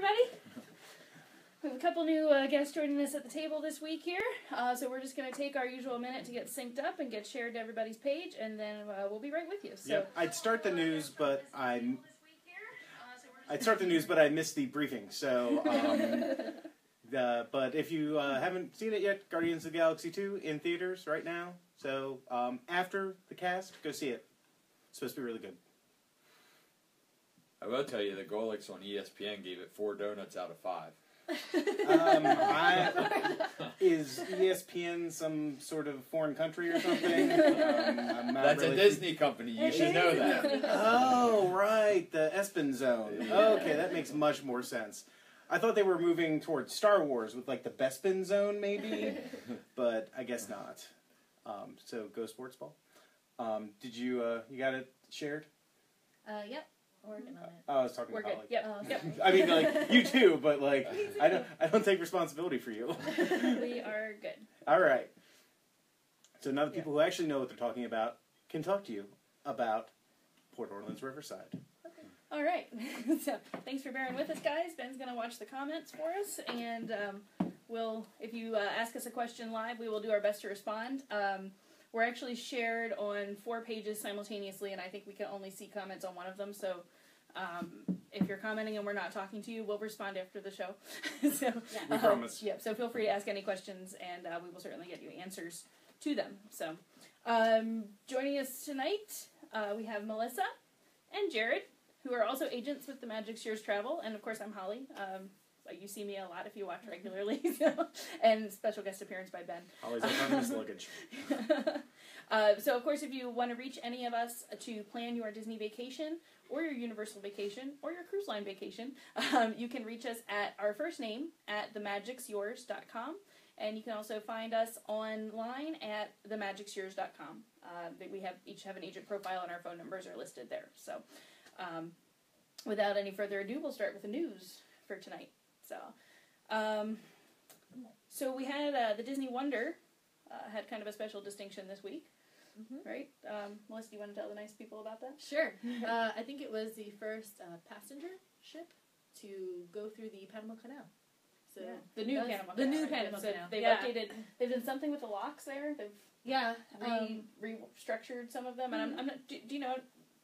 everybody. We have a couple new guests joining us at the table this week here. So we're just going to take our usual minute to get synced up and get shared to everybody's page, and then we'll be right with you. So I'd start the news, but I missed the briefing. So, but if you haven't seen it yet, Guardians of the Galaxy 2 in theaters right now. So after the cast, go see it. It's supposed to be really good. I will tell you, the Golics on ESPN gave it 4 donuts out of 5. Is ESPN some sort of foreign country or something? That's really a Disney company. You should know that. Oh, right. The Espen Zone. Yeah. Okay, that makes much more sense. I thought they were moving towards Star Wars with, like, the Bespin Zone, maybe. But I guess not. So, go sports ball. Did you, you got it shared? Yep. Working on it. I was talking we're about, good. like... Yep. I mean, like, you too, but, like, I don't take responsibility for you. We are good. All right. So now the people who actually know what they're talking about can talk to you about Port Orleans Riverside. Okay. All right. So thanks for bearing with us, guys. Ben's going to watch the comments for us, and if you ask us a question live, we will do our best to respond. We're actually shared on 4 pages simultaneously, and I think we can only see comments on one of them. So if you're commenting and we're not talking to you, we'll respond after the show. So, we promise. Yep. So feel free to ask any questions, and we will certainly get you answers to them. So joining us tonight, we have Melissa and Jared, who are also agents with the Magic's Yours Travel, and of course I'm Holly. You see me a lot if you watch regularly, and special guest appearance by Ben. Always autonomous luggage. So, of course, if you want to reach any of us to plan your Disney vacation, or your Universal vacation, or your cruise line vacation, you can reach us at our first name at themagicsyours.com, and you can also find us online at themagicsyours.com. We each have an agent profile, and our phone numbers are listed there. So, without any further ado, we'll start with the news for tonight. So we had the Disney Wonder had kind of a special distinction this week, right? Melissa, do you want to tell the nice people about that? Sure. I think it was the first passenger ship to go through the Panama Canal. So the new Panama Canal. The new Panama Canal. They've updated. They've done something with the locks there. They've restructured some of them. And I'm not. Do you know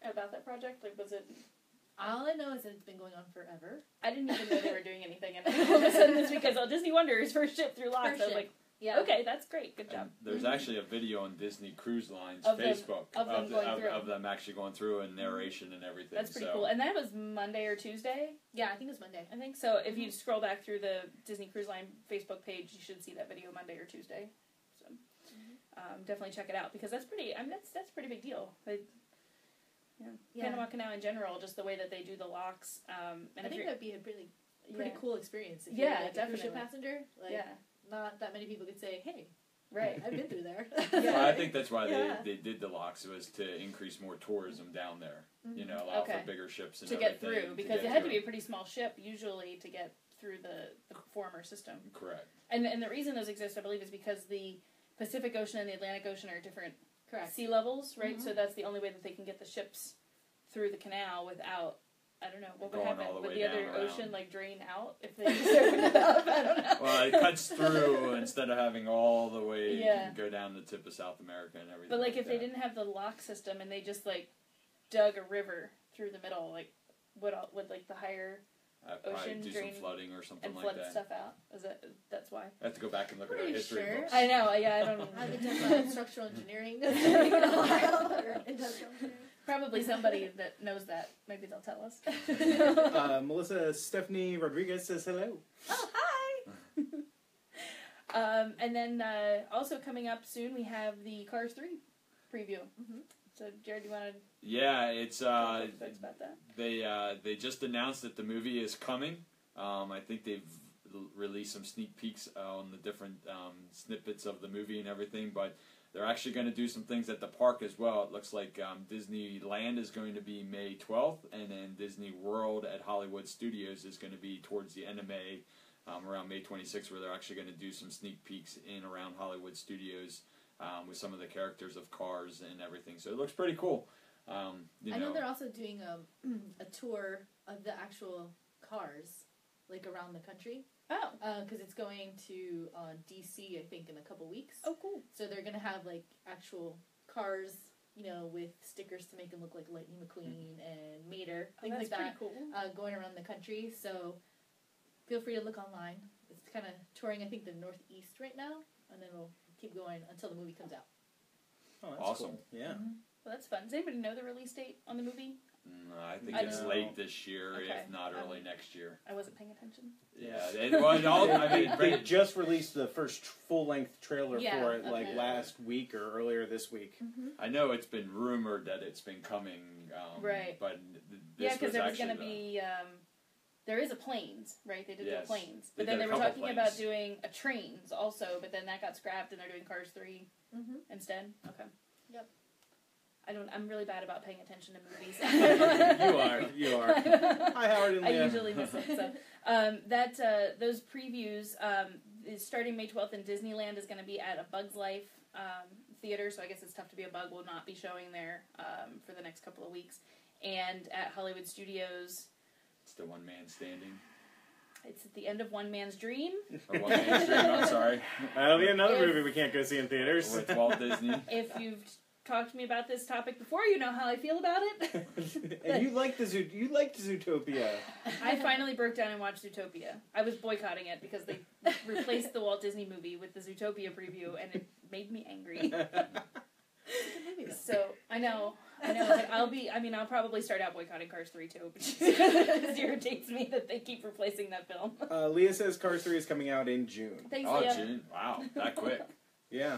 about that project? Like, was it? All I know is that it's been going on forever. I didn't even know they were doing anything, and all of a sudden this week, because Disney Wonder is first ship through locks. I was like, okay, that's great, good job. There's actually a video on Disney Cruise Line's of Facebook of them actually going through and narration and everything. That's pretty cool. And that was Monday or Tuesday? Yeah, I think it was Monday. I think so. If you scroll back through the Disney Cruise Line Facebook page, you should see that video Monday or Tuesday. So definitely check it out, because that's pretty. I mean, that's a pretty big deal. Panama Canal in general, just the way that they do the locks. And I think that'd be a really pretty cool experience. If you're definitely. A cruise ship passenger. Not that many people could say, "Hey, right, I've been through there." Well, I think that's why they did the locks. It was to increase more tourism down there. Allow for bigger ships and to get through, because it had to be a pretty small ship usually to get through the former system. Correct. And the reason those exist, I believe, is because the Pacific Ocean and the Atlantic Ocean are different. Correct. Sea levels, right? So that's the only way that they can get the ships through the canal without, I don't know, what would happen? Would the other ocean, drain out if they opened it up? I don't know. Well, it cuts through instead of having all the way go down the tip of South America and everything. But, if they didn't have the lock system and they just, dug a river through the middle, would the higher ocean do drain some flooding or something and like flood that. stuff out? That's why? I have to go back and look at our history books. I know, I don't know. I haven't done structural engineering in a while, or industrial engineering. Probably somebody that knows that. Maybe they'll tell us. Melissa Stephanie Rodriguez says hello. Oh, hi! And then also coming up soon, we have the Cars 3 preview. So, Jared, do you want to... Yeah, it's... about that? They just announced that the movie is coming. I think they've released some sneak peeks on the different snippets of the movie and everything, but they're actually going to do some things at the park as well. It looks like Disneyland is going to be May 12th, and then Disney World at Hollywood Studios is going to be towards the end of May, around May 26th, where they're actually going to do some sneak peeks in around Hollywood Studios with some of the characters of Cars and everything. So it looks pretty cool. I know they're also doing a tour of the actual cars like around the country. Oh. Because it's going to DC, I think, in a couple weeks. Oh, cool. So they're gonna have like actual cars, with stickers to make them look like Lightning McQueen and Mater, things that's like that, pretty cool. going around the country. So feel free to look online. It's kind of touring, I think, the Northeast right now, and then we'll keep going until the movie comes out. Oh, that's Awesome. cool. Yeah. Well, that's fun. Does anybody know the release date on the movie? No, I think I it's don't late this year, Okay. if not early next year. I wasn't paying attention. They just released the first full-length trailer Yeah, for it, like okay. last week or earlier this week. Mm-hmm. I know it's been rumored that it's been coming, Right. but Yeah, this because there was actually going to be... there is a planes, right? They did do Yes. planes. They But then did they a were couple talking planes. about doing a trains also, but then that got scrapped and they're doing Cars 3 Mm-hmm. instead. Okay. Yep. I'm really bad about paying attention to movies. You are. Hi, Howard and I Leah. usually miss it. So those previews is starting May 12th in Disneyland is going to be at a Bug's Life theater, so I guess it's tough to be a bug. Will not be showing there for the next couple of weeks, and at Hollywood Studios. It's the one man standing. It's at the end of One Man's Dream. Or one man stream, I'm sorry. That'll be another If- movie we can't go see in theaters. With Walt Disney. If you've talked to me about this topic before, you know how I feel about it. And you liked Zootopia. I finally broke down and watched Zootopia. I was boycotting it because they replaced the Walt Disney movie with the Zootopia preview, and it made me angry. So I know. But I'll probably start out boycotting Cars 3 too, because it irritates me that they keep replacing that film. Leah says Cars 3 is coming out in June. Thanks, Oh, Leah. June. Wow, that quick. Yeah.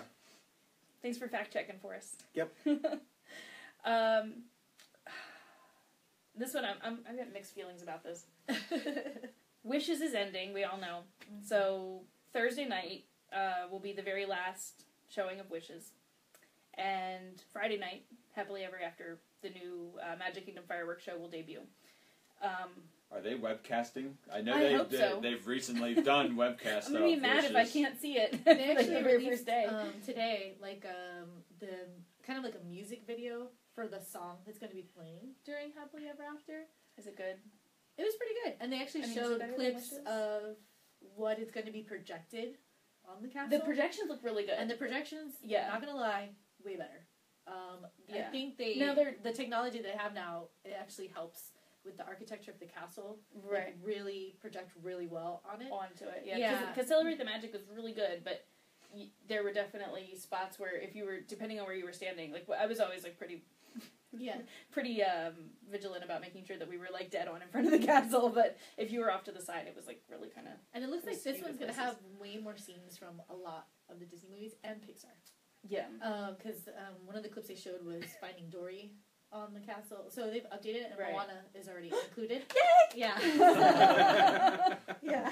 Thanks for fact checking for us. Yep. This one, I've got mixed feelings about this. Wishes is ending, we all know. Mm-hmm. So Thursday night will be the very last showing of Wishes. And Friday night, Happily Ever After, the new Magic Kingdom fireworks show will debut. Are they webcasting? I know I hope so. they've recently done webcasts. I'm going to be of mad if I Wishes. can't see it. They like actually the very released first day. today, like the kind of like a music video for the song that's going to be playing during Happily Ever After. Is it good? It was pretty good, and they actually Is it showed better than clips Wishes? of what is going to be projected on the castle. The projections look really good. and the projections, Yeah. not gonna lie, way better. I Yeah. think they Now they're- the technology they have now, it actually helps with the architecture of the castle. right. Like, really project really well on it. Onto it. Yeah. Because Celebrate the Magic was really good, but there were definitely spots where if you were, depending on where you were standing, like I was always like pretty Yeah. vigilant about making sure that we were like dead on in front of the castle, but if you were off to the side, it was like really kind of... And it looks like this Skewed one's gonna places. have way more scenes from a lot of the Disney movies and Pixar. Yeah. Because one of the clips they showed was Finding Dory on the castle. So they've updated it, and Right. Moana is already included. Yay! Yeah. Yeah.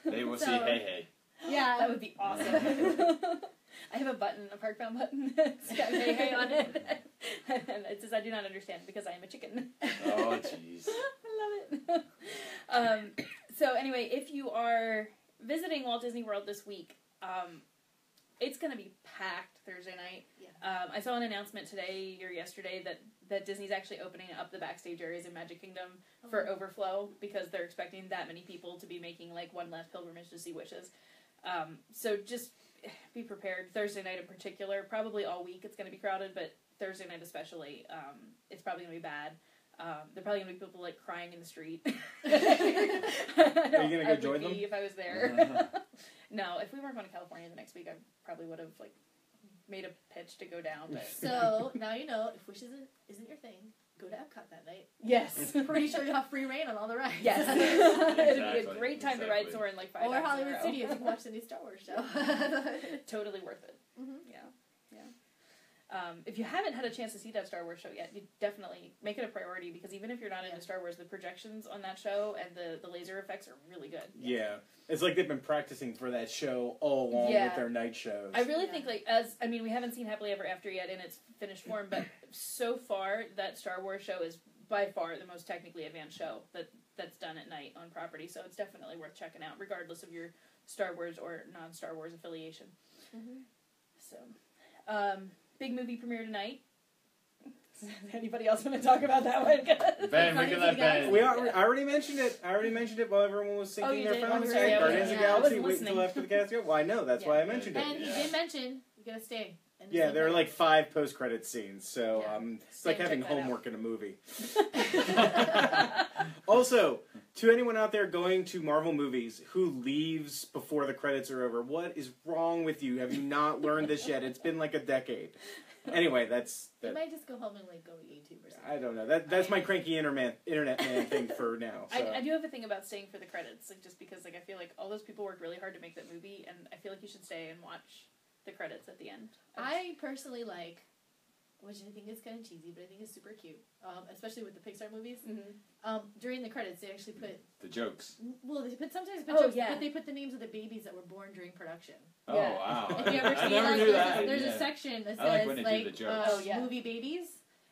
They will see So- Hey Hey. Yeah. That would be awesome. I have a button, a Park Bound button. It's got hey hey on it. And it says I do not understand because I am a chicken. Oh, jeez. I love it. So anyway, if you are visiting Walt Disney World this week, it's going to be packed Thursday night. Yeah. I saw an announcement today or yesterday that Disney's actually opening up the backstage areas in Magic Kingdom for overflow because they're expecting that many people to be making like one last pilgrimage to see Wishes. So just be prepared. Thursday night in particular, probably all week it's going to be crowded, but Thursday night especially, it's probably going to be bad. There are probably going to be people like crying in the street. Are you going to go join them? If I was there. No, if we weren't going to California the next week, I probably would have like made a pitch to go down. But So now you know if Wishes isn't your thing, go to Epcot that night. yes, Pretty sure you'll have free reign on all the rides. yes, it'd be Exactly, a great time to ride exactly. Soarin' like 5 Or times in a Hollywood row. Studios, you can watch the new Star Wars show. Totally worth it. Mhm. Yeah. If you haven't had a chance to see that Star Wars show yet, you definitely make it a priority because even if you're not into Star Wars, the projections on that show and the laser effects are really good. Yeah. It's like they've been practicing for that show all along Yeah. with their night shows. I really Yeah. think we haven't seen Happily Ever After yet in its finished form, but so far that Star Wars show is by far the most technically advanced show that's done at night on property. So it's definitely worth checking out, regardless of your Star Wars or non-Star Wars affiliation. Mhm. So, big movie premiere tonight. Anybody else want to talk about that one? Ben, we can let Ben. I already mentioned it. While everyone was Oh, syncing you their did? phones. I'm sorry, I Guardians of the wasn't- I Galaxy. wasn't Wait until listening. after the cast. Well, I know. That's why I mentioned it. And he did mention you gotta stay. Yeah, there are like 5 post-credit scenes, so Yeah. it's like Check having that out. homework in a movie. Also, to anyone out there going to Marvel movies who leaves before the credits are over, what is wrong with you? Have you not learned this yet? It's been like a decade. Anyway, They might just go home and like go to YouTube or something. I don't know. That's my cranky internet man thing for now. So. I do have a thing about staying for the credits, like just because like I feel like all those people worked really hard to make that movie, and I feel like you should stay and watch the credits at the end. I personally like, which I think is kind of cheesy, but I think it's super cute, especially with the Pixar movies. During the credits, they actually put The jokes. sometimes Oh, jokes, yeah. but they put the names of the babies that were born during production. Oh, Yeah. wow. If you ever I see never like knew that. there's Yeah. a section that I like says when they do like the jokes. movie babies,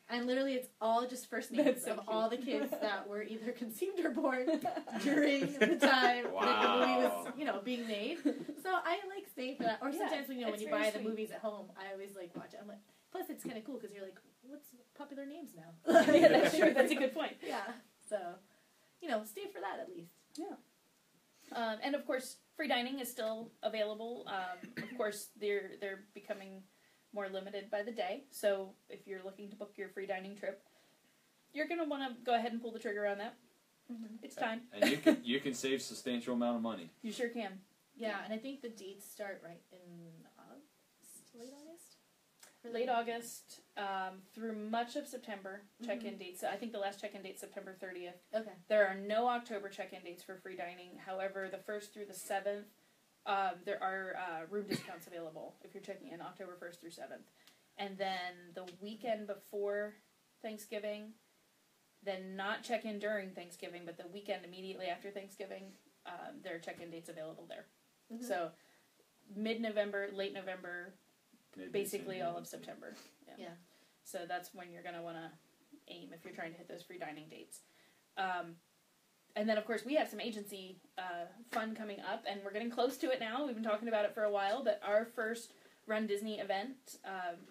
and literally it's all just first names That's so of cute. all the kids that were either conceived or born during the time that the movie was being made. So I like staying for that. Or Yeah, sometimes when it's when you very buy the sweet. movies at home, I always like watch it. I'm like, plus it's kind of cool because you're like, what's popular names now? Yeah, that's true. That's a good point. Yeah. So, stay for that at least. And of course, free dining is still available. Of course, they're becoming more limited by the day. So if you're looking to book your free dining trip, you're gonna want to go ahead and pull the trigger on that. It's time. And you can save substantial amount of money. You sure can. Yeah, and I think the dates start right in late August. Late August through much of September check-in dates. I think the last check-in date is September 30th. Okay. There are no October check-in dates for free dining. However, the 1st through the 7th, there are room discounts available if you're checking in October 1st through 7th. And then the weekend before Thanksgiving, then not check-in during Thanksgiving, but the weekend immediately after Thanksgiving, there are check-in dates available there. So mid-November, late November, basically all of September. Yeah. So that's when you're going to want to aim if you're trying to hit those free dining dates. And then, of course, we have some agency fun coming up, and we're getting close to it now. We've been talking about it for a while, but our first Run Disney event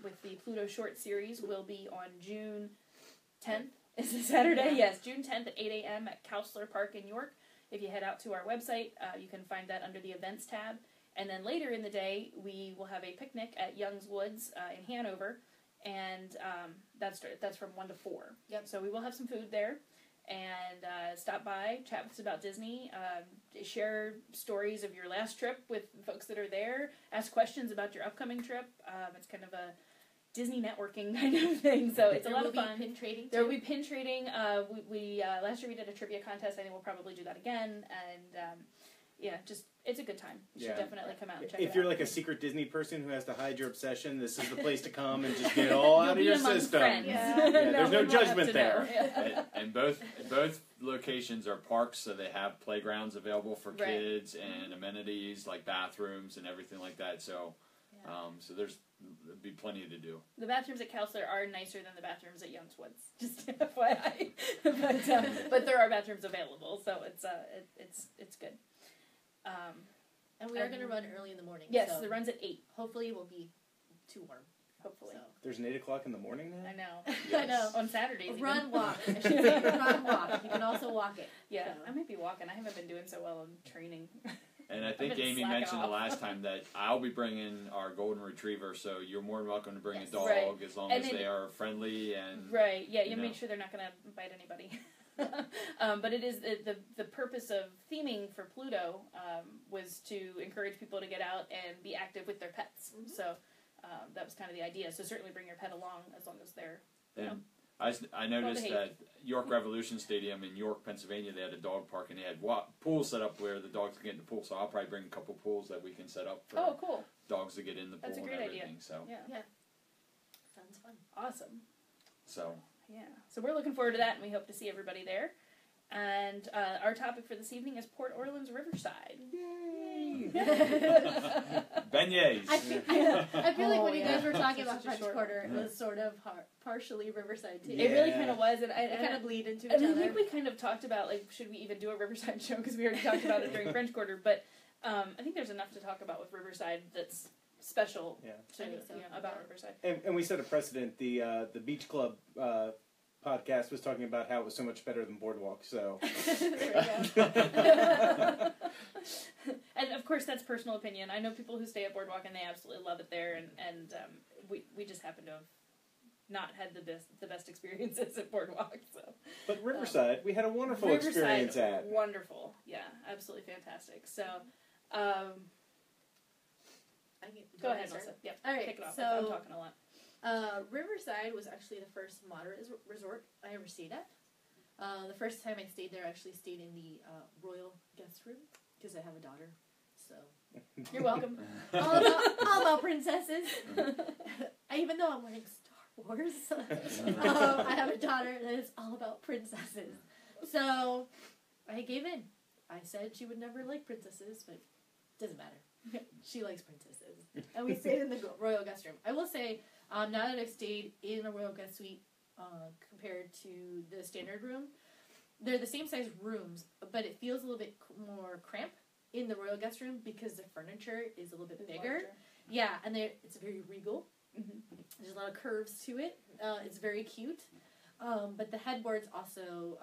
with the Pluto Short Series will be on June 10th. Is it Saturday? Yeah. Yes, June 10th at 8 a.m. at Counselor Park in York. If you head out to our website, you can find that under the Events tab. And then later in the day, we will have a picnic at Young's Woods in Hanover, and that's from 1 to 4. Yep. So we will have some food there, and stop by, chat with us about Disney, share stories of your last trip with folks that are there, ask questions about your upcoming trip. It's kind of a Disney networking kind of thing, so it's a lot of fun. There will be pin trading. There will be pin trading. We last year we did a trivia contest. I think we'll probably do that again, and it's a good time. You should definitely come out and check it out. If you're like a secret Disney person who has to hide your obsession, this is the place to come and just get it all out of your system. Friends. Yeah. There's no one will have judgment to there. know. Yeah. And both locations are parks, so they have playgrounds available for Right. kids and amenities like bathrooms and everything like that. So, so there'll be plenty to do. The bathrooms at Counselor are nicer than the bathrooms at Young's Woods, just FYI. But there are bathrooms available, so it's good. And we are going to run early in the morning. Yes, so the run's at 8. hopefully it won't be too warm. Hopefully. So. There's an 8 o'clock in the morning now? I know. I know. On Saturdays. even. Run, walk. I should say run, walk. You can also walk it. Yeah, So. I might be walking. I haven't been doing so well in training. And I think I've been Amy slacking mentioned off. the last time that I'll be bringing our golden retriever, so you're more than welcome to bring Yes. a dog Right. as long And as then- they are friendly and Right, yeah, you you know. make sure they're not going to bite anybody. But it is the purpose of theming for Pluto was to encourage people to get out and be active with their pets. So that was kind of the idea. So certainly bring your pet along as long as they're. And I noticed behave. that York Revolution Stadium in York, Pennsylvania, they had a dog park and they had pools set up where the dogs can get in the pool. So I'll probably bring a couple pools that we can set up for Oh, cool! dogs to get in the pool That's a and great idea. everything. So, Yeah, Sounds fun. awesome. so Yeah, so we're looking forward to that, and we hope to see everybody there. And our topic for this evening is Port Orleans Riverside. Yay! beignets. I feel like when you guys were talking Such about a French short Quarter, it one. was sort of partially Riverside too. It really Yeah. kind of was, and It kind of bleed into each And I other. think we kind of talked about, like, should we even do a Riverside show? Because we already talked about it during French Quarter. But I think there's enough to talk about with Riverside that's special Yeah. to, I think so. about Yeah. Riverside. And we set a precedent. The Beach Club podcast was talking about how it was so much better than Boardwalk. So There we go. And of course, that's personal opinion. I know people who stay at Boardwalk and they absolutely love it there, and we just happen to have not had the best experiences at Boardwalk. So, but Riverside, we had a wonderful Riverside, experience at. wonderful, yeah, absolutely fantastic. So, go ahead, Melissa. Yep, All right, kick it off. so- I'm talking a lot. Riverside was actually the first moderate resort I ever stayed at. The first time I stayed there, I actually stayed in the royal guest room because I have a daughter. So You're welcome. all about princesses. Even though I'm wearing Star Wars, I have a daughter that is all about princesses. So I gave in. I said she would never like princesses, but it doesn't matter. She likes princesses. And we stayed in the royal guest room. I will say, now that I've stayed in a royal guest suite compared to the standard room, they're the same size rooms, but it feels a little bit more cramped in the royal guest room because the furniture is a little bit bigger. Larger. Yeah, and it's very regal. Mm-hmm. There's a lot of curves to it. It's very cute. But the headboards also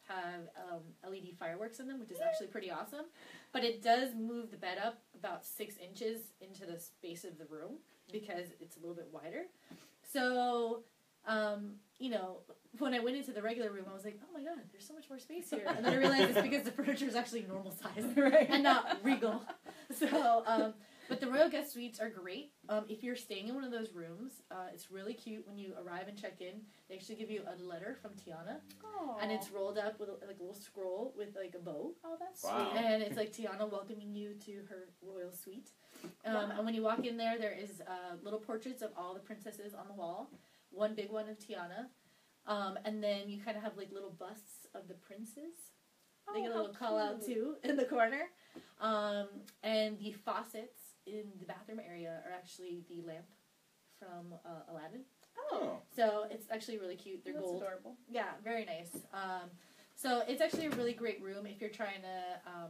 have LED fireworks in them, which is actually pretty awesome. But it does move the bed up about 6 inches into the space of the room because it's a little bit wider. So, when I went into the regular room, I was like, oh my god, there's so much more space here. And then I realized it's because the furniture is actually normal size Right. and not regal. So, but the royal guest suites are great. If you're staying in one of those rooms, it's really cute when you arrive and check in. They actually give you a letter from Tiana, and it's rolled up with like a little scroll with like a bow. Oh, that's Wow. sweet. And it's like Tiana welcoming you to her royal suite. Wow. And when you walk in there is little portraits of all the princesses on the wall. One big one of Tiana. And then you kind of have like little busts of the princes. They get a how little call out cute. too in the corner. And the faucets in the bathroom area are actually the lamp from Aladdin. Oh, So it's actually really cute. They're that's gold. adorable. Yeah, very nice. So it's actually a really great room if you're trying to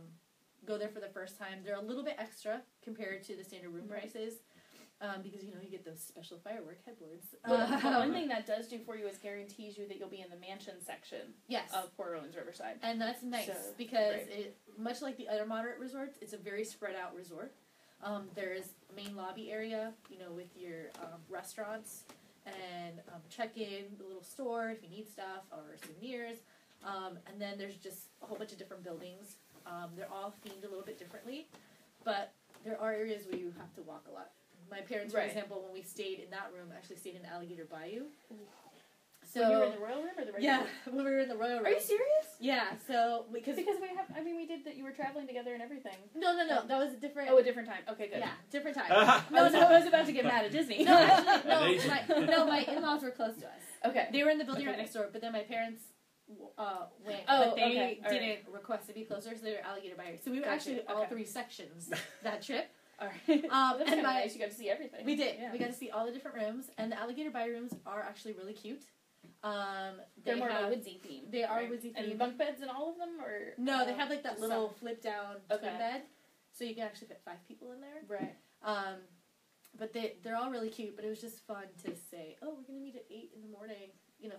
go there for the first time. They're a little bit extra compared to the standard room Right. prices because, you get those special firework headboards. Well, the one thing that does do for you is guarantees you that you'll be in the mansion section Yes. of Port Orleans Riverside. And that's nice So, because great. much like the other moderate resorts, it's a very spread out resort. There's a main lobby area, with your restaurants and check-in, the little store if you need stuff or souvenirs. And then there's just a whole bunch of different buildings. They're all themed a little bit differently, but there are areas where you have to walk a lot. My parents, for Right. example, when we stayed in that room, actually stayed in Alligator Bayou. So When you were in the royal room or the regular yeah, room? when we were in the royal room. Are you serious? Yeah, so because Because we did that. You were traveling together and everything. no, that was a different. Oh, a different time. Okay, good. yeah, different time. I was about to get mad at Disney. No, actually, Amazing. my in-laws were close to us. Okay. They were in the building right Okay. next door, but then my parents went, Oh, but they okay, all didn't right. request to be closer, so they were Alligator Bayou. So we were Gotcha, actually all okay. 3 sections that trip. All right. That's and kind of my- nice. You got to see everything. We did. Yeah. We got to see all the different rooms, and the Alligator Bayou rooms are actually really cute. They're more of have- a woodsy theme. They are right? woodsy And theme. bunk beds in all of them, or No, they have like that just little some? flip down Okay. twin bed, so you can actually fit 5 people in there. Right. But they're all really cute. But it was just fun to say, oh, we're gonna meet at 8 in the morning,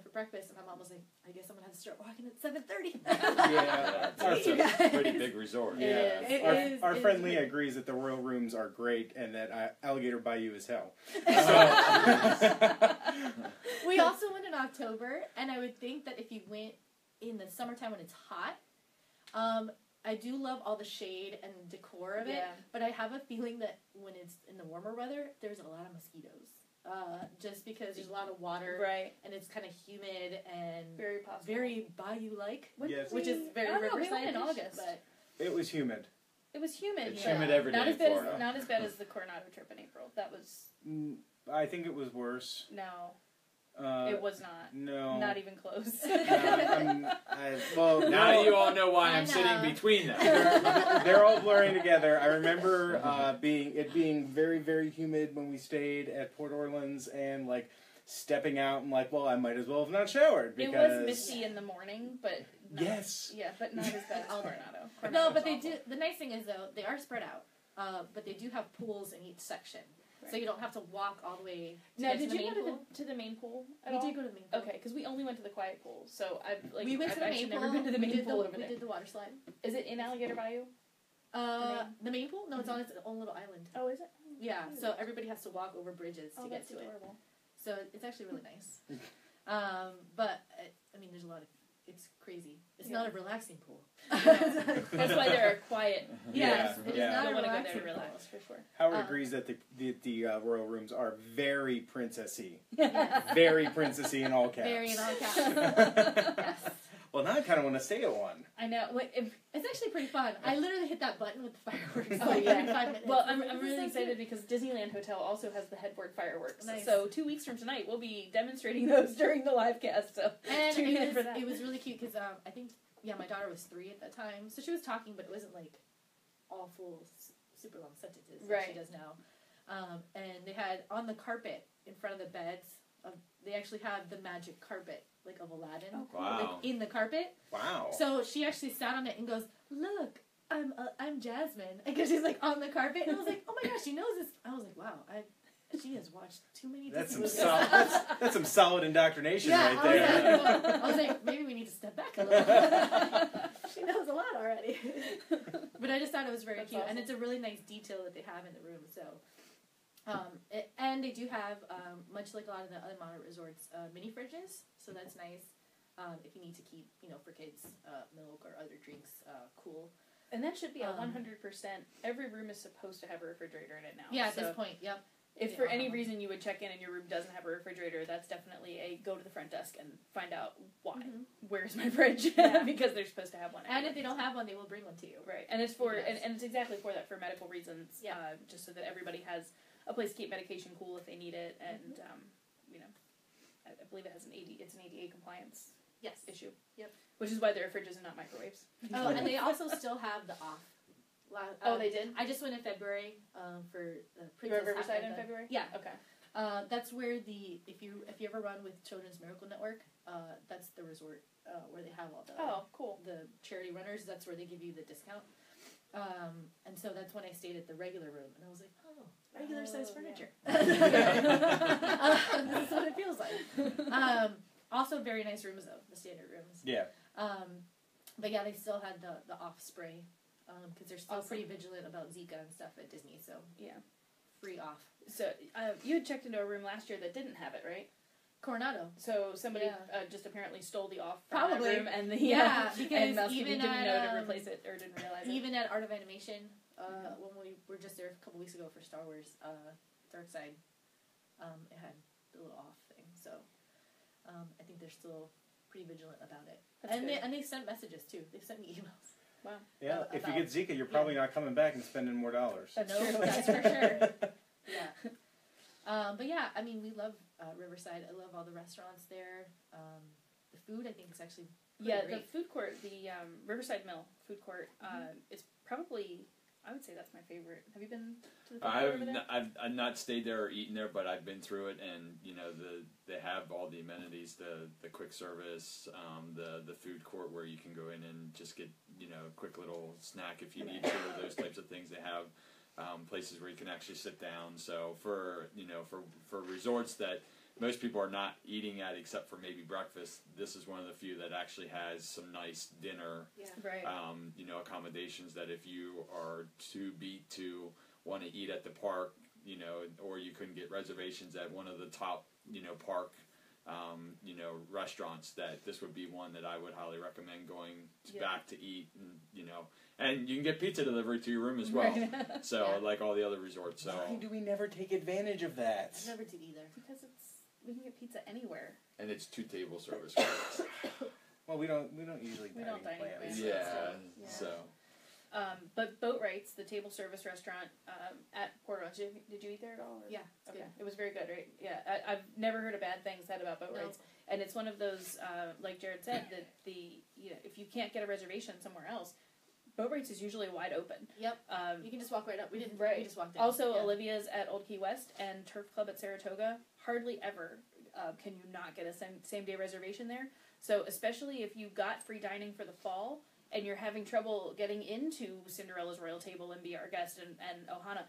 for breakfast. And my mom was like, I guess I'm gonna have to start walking at 7:30. Yeah. That's You a guys. pretty big resort. It is. It Our, is- our it friend is Leah great. agrees that the royal rooms are great and that Alligator Bayou is hell. We also went in October, and I would think that if you went in the summertime when it's hot, I do love all the shade and decor of it, Yeah. but I have a feeling that when it's in the warmer weather, there's a lot of mosquitoes. Just because there's a lot of water, Right. and it's kind of humid and Very possible. very bayou-like, When Yes. did which is very I don't know, we Riverside went in August. but It was humid. It was humid. It's but humid every not day as in bad Florida. as not as bad as the Coronado trip in April. That was I think it was worse. no. Uh, It was not. No. Not even close. Well, Now you all know why I I'm sitting know. between them. they're all blurring together. I remember being very, very humid when we stayed at Port Orleans and stepping out and well, I might as well have not showered It because was misty in the morning, but not, Yes. yeah, but not as bad as Coronado. no, Coronado's but they awful. do. The nice thing is though, they are spread out, but they do have pools in each section. So you don't have to walk all the way to Now, get did to the you main go pool. to the main pool at We all? did go to the main pool. Okay, because we only went to the quiet pool, so We went to the I've main actually pool. never been to the we main did pool over we there. did the water slide. Is it in Alligator Bayou? The main pool? No, it's on its own little island. Oh, is it? Yeah, so everybody has to walk over bridges to get that's to it. adorable. So it's actually really nice. But I mean, there's a lot of. It's crazy. It's not a relaxing pool. That's why there are quiet. Yes, Yeah, it is yeah. not You a don't want to go there relaxing to relax, pool. for sure. Howard agrees that the royal rooms are very princessy. Yes. Very princessy in all caps. Very in all caps. Yes. Well, now I kind of want to stay at one. I know. It's actually pretty fun. I literally hit that button with the fireworks Oh, like yeah. every 5 minutes. Well, I'm This is really so excited cute. because Disneyland Hotel also has the headboard fireworks. Nice. So 2 weeks from tonight, we'll be demonstrating those during the live cast. So And tune in for that. it was really cute because I think my daughter was 3 at that time, so she was talking, but it wasn't like all full super long sentences like Right. she does now. And they had on the carpet in front of the beds. They actually have the magic carpet like of Aladdin, Oh, cool. Wow. like in the carpet. Wow. So she actually sat on it and goes, "Look, I'm Jasmine," because she's like on the carpet, and I was like, "Oh my gosh, she knows this." I was like, "Wow, she has watched too many." That's some Disney solid. movies. That's some solid indoctrination right I there. I was like, maybe we need to step back a little. She knows a lot already. But I just thought it was very That's cute, awesome. and it's a really nice detail that they have in the room. So, and they do have, much like a lot of the other Monarch resorts, mini fridges. So that's nice. If you need to keep, for kids, milk or other drinks cool. And that should be a 100%. 100%. Every room is supposed to have a refrigerator in it now. Yeah, at so this point, yep. if they for all any have one. reason you would check in and your room doesn't have a refrigerator, that's definitely a go to the front desk and find out why. Mhm. Where's my fridge? Yeah. Because they're supposed to have one. And anyway. if they don't have one, they will bring one to you. Right, and it's for Yes. and it's exactly for that, for medical reasons. Yeah. Just so that everybody has a place to keep medication cool if they need it, and I believe it has it's an ADA compliance Yes. issue. Yep. Which is why there are fridges and not microwaves. Oh, and they also still have the off. Oh, they did? I just went in February for the You Princess were Riverside in Africa. February? Yeah. Okay. That's where if you ever run with Children's Miracle Network, that's the resort where they have all the Oh, cool. the charity runners. That's where they give you the discount. And so that's when I stayed at the regular room, and I was like, oh, regular size furniture. This is what it feels like. Also, very nice rooms though, the standard rooms. Yeah. But yeah, they still had the off spray because they're still Awesome. pretty vigilant about Zika and stuff at Disney. So Yeah. free off. So you had checked into a room last year that didn't have it, right? Coronado. So somebody Yeah. just apparently stole the off from that Probably. room, and Yeah, and because must even didn't know at, to replace it or didn't realize it. Even at Art of Animation, when we were just there a couple weeks ago for Star Wars Dark Side, it had the little off thing. So I think they're still pretty vigilant about it. That's And good. they sent messages too. They sent me emails. Wow. Yeah. If you about- get Zika, you're probably not coming back and spending more dollars. That's No, true. that's for sure. Yeah. But yeah, I mean, we love Riverside. I love all the restaurants there. The food, I think, is actually pretty Yeah, the great. food court, the Riverside Mill food court, is probably, I would say that's my favorite. Have you been to the food court over there? I've not stayed there or eaten there, but I've been through it, and they have all the amenities, the quick service, the food court where you can go in and just get a quick little snack if you need to, those types of things. They have places where you can actually sit down. So for resorts that most people are not eating at except for maybe breakfast, this is one of the few that actually has some nice dinner Yeah. Right. accommodations that if you are too beat to want to eat at the park, or you couldn't get reservations at one of the top, park, restaurants, that this would be one that I would highly recommend going back to eat, and you can get pizza delivery to your room as well. Right. So Yeah. like all the other resorts. So Why do we never take advantage of that? I never did either. Because we can get pizza anywhere. and it's 2 table service. Well, we don't usually We don't dining dining plans. plans. Yeah. Yeah. So But Boat Rights, the table service restaurant at Port Royal, did you eat there at all? Or? Yeah, it's Okay. good. It was very good, right? Yeah, I've never heard a bad thing said about Boat No. Rights, and it's one of those, like Jared said, that if you can't get a reservation somewhere else, Boat Rights is usually wide open. Yep. You can just walk right up. We didn't. Right. We just walked in. Also, Yeah. Olivia's at Old Key West and Turf Club at Saratoga. Hardly ever can you not get a same day reservation there. So especially if you got free dining for the fall and you're having trouble getting into Cinderella's Royal Table and Be Our Guest and Ohana,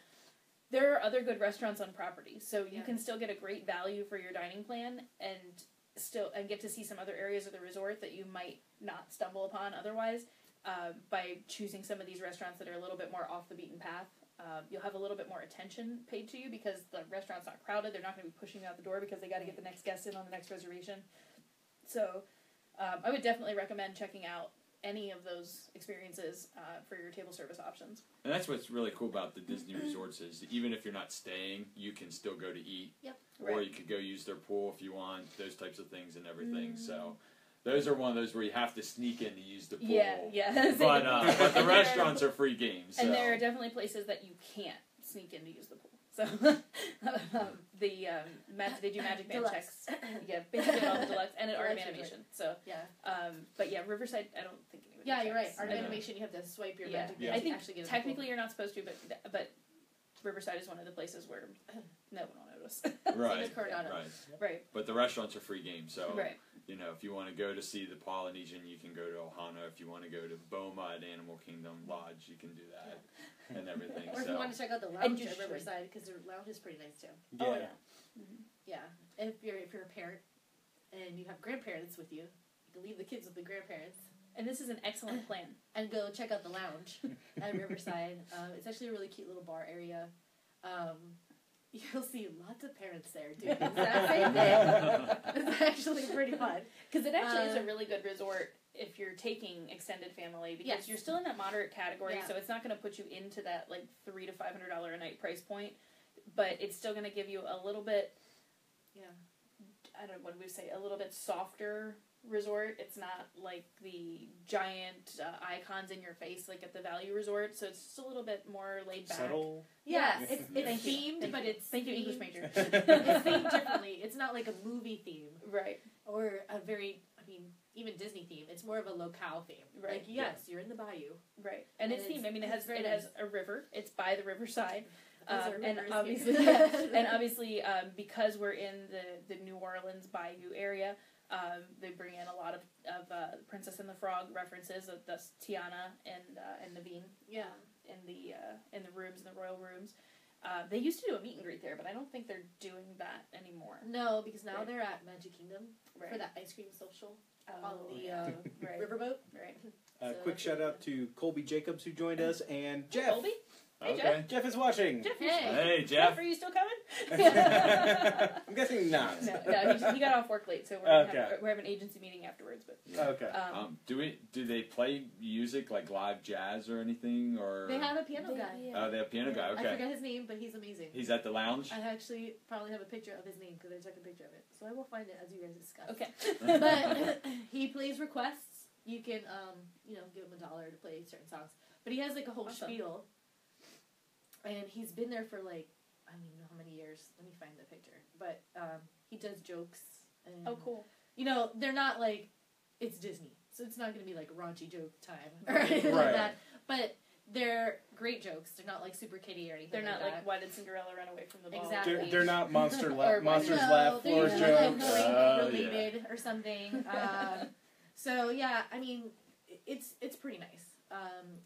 there are other good restaurants on property, so you Yeah. can still get a great value for your dining plan and get to see some other areas of the resort that you might not stumble upon otherwise by choosing some of these restaurants that are a little bit more off the beaten path. You'll have a little bit more attention paid to you because the restaurant's not crowded. They're not going to be pushing you out the door because they got to get the next guest in on the next reservation. So I would definitely recommend checking out any of those experiences for your table service options. And that's what's really cool about the Disney resorts is even if you're not staying, you can still go to eat. Yep. Or Right. you could go use their pool if you want, those types of things and everything. So those are one of those where you have to sneak in to use the pool. Yeah. But the restaurants are free games. So. And there are definitely places that you can't sneak in to use the pool. So they do Magic Man checks. Yeah, basically all the deluxe and at Art of Animation. So Yeah. but yeah, Riverside, I don't think anybody Yeah, you're right. checks. Art of Yeah. Animation, you have to swipe your Yeah. Magic Yeah. Band I think to actually get in the technically you're not supposed to, but Riverside is one of the places where no one will notice. Right. Same as Coronado. Right. Right. But the restaurants are free games. So, Right. you know, if you want to go to see the Polynesian, you can go to Ohana. If you want to go to Boma at Animal Kingdom Lodge, you can do that and everything. Or if so. you want to check out the And lounge you at should. Riverside, because their lounge is pretty nice too. Oh yeah. Yeah. If you're a parent and you have grandparents with you, you can leave the kids with the grandparents And this is an excellent plan. and go check out the lounge at Riverside. It's actually a really cute little bar area. You'll see lots of parents there doing the exact same thing. It's actually pretty fun. Because it actually is a really good resort if you're taking extended family, because Yes. you're still in that moderate category, Yeah. so it's not going to put you into that like $300 to $500 a night price point, but it's still going to give you a little bit, Yeah. I don't know, what do we say, a little bit softer resort. It's not like the giant icons in your face like at the Value Resort, so it's just a little bit more laid back. Subtle. Yeah, Yes. it's Thank you. themed, but it's Thank you, themed- English major. It's themed differently. It's not like a movie theme Right. or a very, even Disney theme. It's more of a locale theme. Right. Like, yes, you're in the bayou. Right, and it's And themed. I mean, it's very it has a river. It's by the Riverside, Those are and rivers obviously, here. and obviously, because we're in the New Orleans Bayou area, they bring in a lot of Princess and the Frog references. Thus, Tiana and Naveen Yeah. in the rooms, in the royal rooms. They used to do a meet and greet there, but I don't think they're doing that anymore. No, because now Right. they're at Magic Kingdom Right. for that ice cream social Oh, on the right. riverboat. Right. So Quick that's shout really out to Colby Jacobs who joined us and Jeff. Colby? Hey, Okay. Jeff is watching. Jeff, Hey. Hey, Jeff, Jeff. are you still coming? I'm guessing not. No, he got off work late, so we're having an agency meeting afterwards. But Okay. Do they play music like live jazz or anything or? They have a piano guy. Oh, they have a piano guy. I Okay. forget his name, but he's amazing. He's at the lounge. I actually probably have a picture of his name because I took a picture of it. So I will find it as you guys discuss. Okay. But he plays requests. You can, give him $1 to play certain songs. But he has like a whole Awesome. spiel. And he's been there for like, I don't even know how many years. Let me find the picture. But he does jokes. And, Oh, cool. they're not like, it's Disney. So it's not going to be like raunchy joke time or anything Right. like that. But they're great jokes. They're not like super kiddie or anything They're not like like, that. why did Cinderella run away from the ball? Exactly. They're not monsters Or laugh No, floor they're usually like jokes. Oh, related or something. So yeah, I mean, it's pretty nice.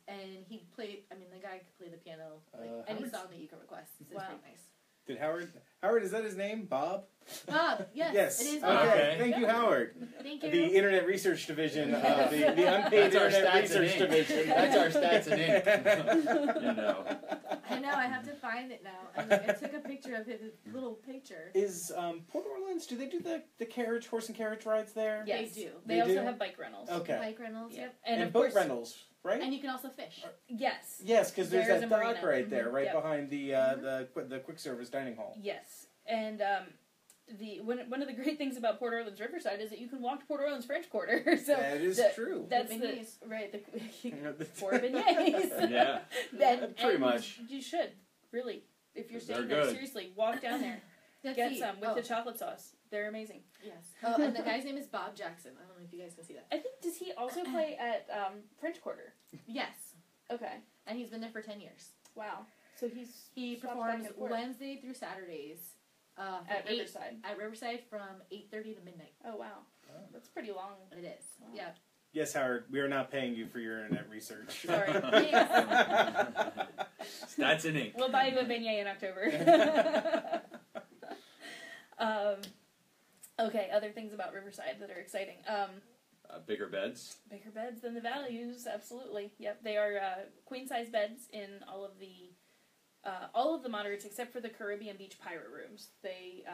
And he played. I mean, the guy could play the piano like any Howard's- song that you can request. It's Wow. pretty nice. Did Howard, is that his name? Bob? Bob, yes, Yes. it is. Okay. Bob. Okay. Thank you, Howard. Thank you. The Internet Research Division of the Unpaid That's our Internet stats Research and ink. Division. That's our stats and ink. You know. I know. I have to find it now. I took a picture of his little picture. Is Port Orleans? Do they do the horse and carriage rides there? Yes. They do. They They also do? have bike rentals. Okay. Mike Reynolds. Yeah. Yep. And, of boat course, rentals, right? And you can also fish. Yes. Yes, because there's There's that a dock marina. right there, right Yep. behind the quick service dining hall. Yes. And one of the great things about Port Orleans Riverside is that you can walk to Port Orleans French Quarter. So That is the- true. That's The the beignets. right. The The- four beignets. Yeah. Pretty much. You should really, if you're They're staying there, good. seriously, walk down there, Let's get see. some with Oh, the chocolate sauce. They're amazing. Yes. Oh, and the guy's name is Bob Jackson. I don't know if you guys can see that. I think does he also play at French Quarter? Yes. Okay. And he's been there for 10 years. Wow. So He swaps back performs and forth. Wednesday through Saturdays from at 8 Riverside. at Riverside from 8:30 to midnight. Oh wow, that's pretty long. It is. Wow. Yeah. Yes, Howard, we are not paying you for your internet research. Sorry. That's an ink. We'll buy you a beignet in October. Okay, other things about Riverside that are exciting. Bigger beds. Bigger beds than the values, absolutely. Yep, they are queen-size beds in all of the moderates except for the Caribbean Beach pirate rooms. They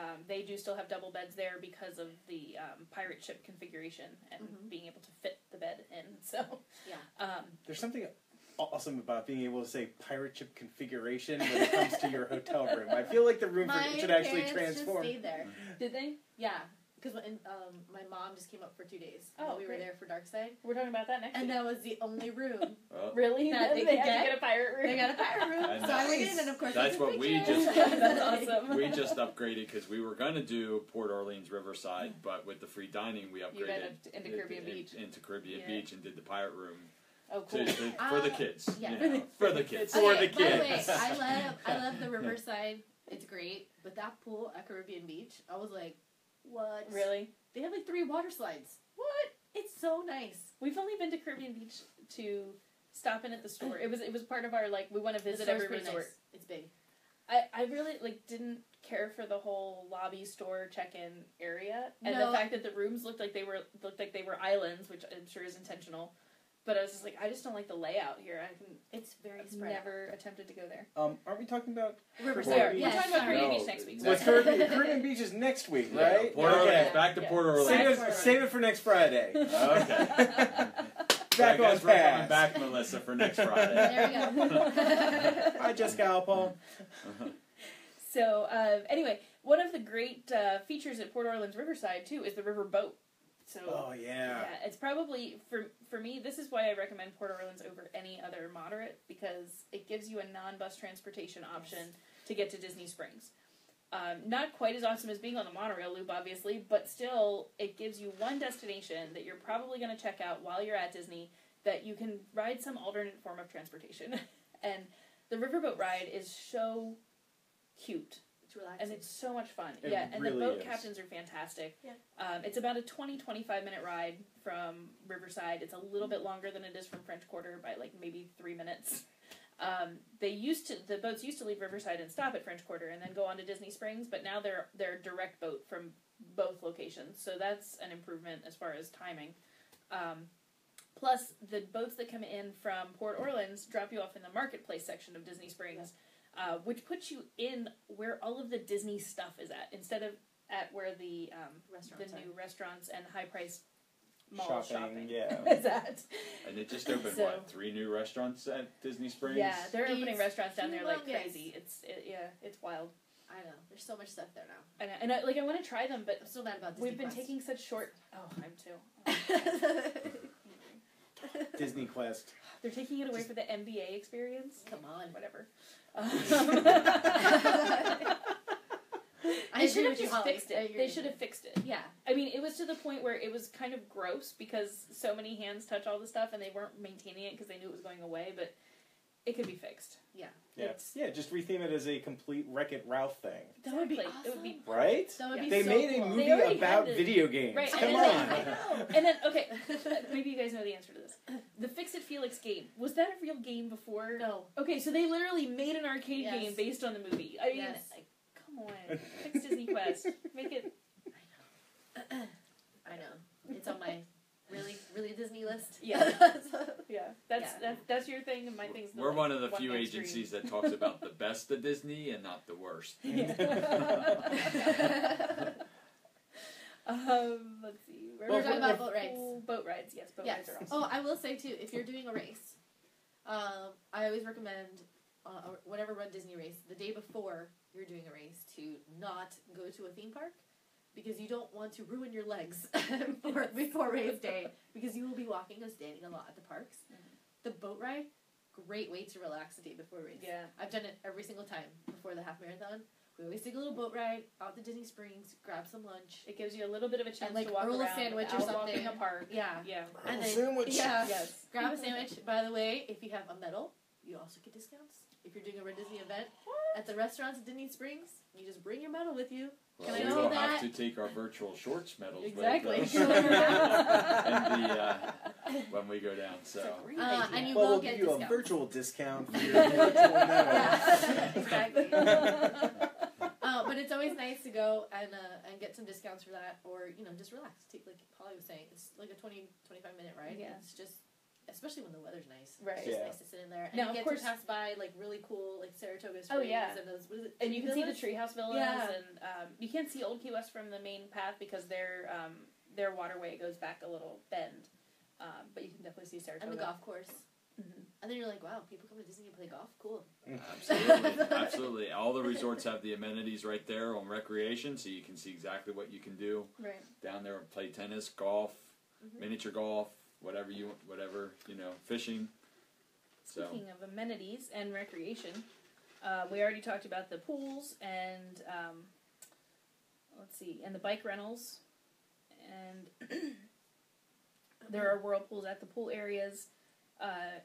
do still have double beds there because of the pirate ship configuration and being able to fit the bed in. So There's something awesome about being able to say pirate ship configuration when it comes to your hotel room. I feel like the room should actually transform. Just stayed there. Did they? Yeah. Because my mom just came up for 2 days. Oh, we were there for Darkside. We're talking about that next And week. that was the only room. Really? That they they had could to get a pirate room? They got a pirate room. And So I went in and of course that's I took what we pictures. just- That's awesome. We just upgraded because we were going to do Port Orleans Riverside, but with the free dining, we upgraded You went into Caribbean Beach. Into Caribbean Yeah. Beach and did the pirate room Oh, cool. for the kids. Yeah. You know, for the kids. For Okay, the by the way, kids. I love the Riverside. It's great, but that pool at Caribbean Beach, I was like, what? Really? They have like 3 water slides. What? It's so nice. We've only been to Caribbean Beach to stop in at the store. It was part of our, like, we want to The visit store's every pretty resort. nice. It's big. I really, like, didn't care for the whole lobby store check-in area. And No. the fact that the rooms looked like they were islands, which I'm sure is intentional. But I was just like, I just don't like the layout here. It's very I've spread out. never attempted to go there. Aren't we talking about Riverside. Caribbean We're Beach? talking about sorry. Caribbean No, Beach next week. What's Caribbean Beach is next week, right? Port Okay. Orleans, back to Yeah. Port Orleans. Save it for next Friday. Okay. Back I on guess we're coming task. back, Melissa, for next Friday. There we go. Hi, Jessica Alpal. So, anyway, one of the great features at Port Orleans Riverside, too, is the river boat. So, Oh, yeah. it's probably, for me, this is why I recommend Port Orleans over any other moderate, because it gives you a non-bus transportation option to get to Disney Springs. Not quite as awesome as being on the monorail loop, obviously, but still, it gives you one destination that you're probably going to check out while you're at Disney, that you can ride some alternate form of transportation. And the riverboat ride is so cute. It's relaxing. And it's so much fun. It And really the boat is. captains are fantastic. Yeah. It's about a 20-25 minute ride from Riverside. It's a little bit longer than it is from French Quarter by like maybe 3 minutes. The boats used to leave Riverside and stop at French Quarter and then go on to Disney Springs, but now they're a direct boat from both locations. So that's an improvement as far as timing. Plus, the boats that come in from Port Orleans drop you off in the marketplace section of Disney Springs, which puts you in where all of the Disney stuff is at, instead of at where the new restaurants and high-priced mall shopping yeah. is at. And it just opened, So- 3 new restaurants at Disney Springs? Yeah, they're opening It's restaurants down there like humongous. crazy. It's wild. I know. There's so much stuff there now. And I want to try them, but I'm so mad about Disney we've been Quest. taking such short... Oh, I'm too. Disney Quest. They're taking it away for the MBA experience. Come on. Whatever. I They should agree have with you, just Holly. fixed I it. agree They with should you. have fixed it. Yeah. I mean, it was to the point where it was kind of gross because so many hands touch all the stuff and they weren't maintaining it because they knew it was going away, but it could be fixed. Yeah. Yeah, just retheme it as a complete Wreck-It Ralph thing. That would be Exactly. It would be Right? That would Yeah. be They so made a cool. movie They already about had it. video games. Right, Come and on. then and then okay, maybe you guys know the answer to this. The Fix It Felix game, was that a real game before? No. Okay, so they literally made an arcade Yes. game based on the movie. I mean, Yes. like, come on, fix Disney Quest, make it. I know. It's on my really Disney list. Yeah. So- Yeah, that's your thing, and my thing's. We're one of the one few man agencies that talks about the best of Disney and not the worst. stream. Let's see. We're talking about boat rides. Boat rides, yes, boat Yes. rides are awesome. Oh, I will say too, if you're doing a race, I always recommend whenever run Disney race, the day before you're doing a race, to not go to a theme park, because you don't want to ruin your legs before race day, because you will be walking or standing a lot at the parks. The boat ride, great way to relax the day before race. Yeah. I've done it every single time before the half marathon. We always take a little boat ride out to Disney Springs, grab some lunch. It gives you a little bit of a chance And, like, to walk roll a around sandwich or without something. walking a park. Yeah. Yeah. And A then, sandwich. Yeah. Yes. Grab a sandwich. By the way, if you have a medal, you also get discounts. if you're doing a Red Disney event at the restaurants at Disney Springs, you just bring your medal with you. Well, Can I we do will that? have to take our virtual shorts medals Exactly. with us and when we go down. So. It's a great idea. And you Well, will we'll get give you a discounts. virtual discount for your virtual medal. Yeah, exactly. But it's always nice to go and get some discounts for that, or just relax. Take, like Polly was saying, it's like a 20-25 minute ride. Yeah. It's just, especially when the weather's nice. Right. It's just Yeah. nice to sit in there and Now, you of get course- to pass by like really cool like Saratoga Springs Oh, yeah. and those. What is it? And you can see the Villas? treehouse villas, Yeah. and you can't see Old Key West from the main path because their waterway goes back a little bend. But you can definitely see Saratoga. And the golf course. Mhm. And then you're like, wow, people come to Disney and play golf? Cool. Absolutely, absolutely. All the resorts have the amenities right there on recreation, so you can see exactly what you can do Right. down there. Play tennis, golf, Mhm. miniature golf, whatever fishing. So Speaking of amenities and recreation, we already talked about the pools and let's see, and the bike rentals, and there are whirlpools at the pool areas.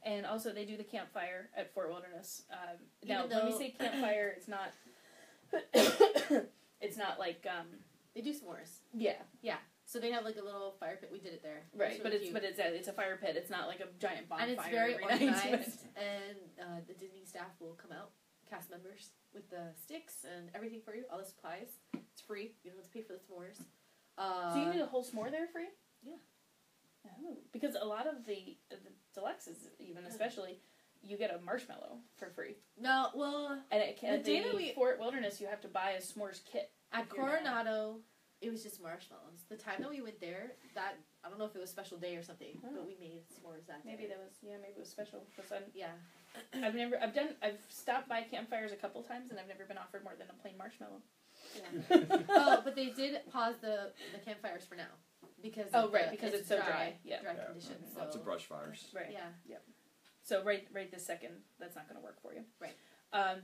And also they do the campfire at Fort Wilderness. Now, Even when we though- say campfire, it's not. It's not like They do s'mores. yeah, So they have like a little fire pit. We did it there. right. It's But really it's cute. it's a fire pit. It's not like a giant bonfire. And it's very every night. organized. And the Disney staff will come out, cast members, with the sticks and everything for you, all the supplies. It's free. You don't have to pay for the s'mores. So you can do a whole s'more there free? Yeah. Oh, because a lot of the deluxes, even especially, you get a marshmallow for free. No, well, And at The day that we- Fort Wilderness, you have to buy a s'mores kit. at If you're not- Coronado, it was just marshmallows. The time that we went there, that I don't know if it was a special day or something, Oh. but we made s'mores that Maybe day. that was maybe it was special. Because Yeah. I've stopped by campfires a couple times and I've never been offered more than a plain marshmallow. Oh, but they did pause the campfires for now because because it's so dry. Yeah. dry Yeah. conditions. lots So of brush fires. Right. yeah, So right this second, that's not going to work for you. Right.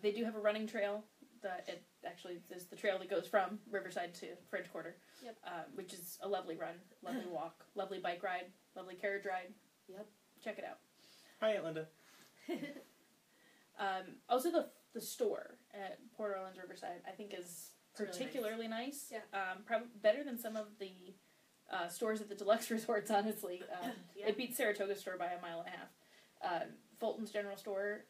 They do have a running trail. It actually is the trail that goes from Riverside to French Quarter. Yep. Which is a lovely run, lovely walk, lovely bike ride, lovely carriage ride. Yep. Check it out. Hi, Aunt Linda. Also, the store at Port Orleans Riverside, I think, is It's really particularly nice. Yeah. Probably better than some of the stores at the deluxe resorts. Honestly, Yeah. it beats Saratoga's store by 1.5 miles. Fulton's General Store.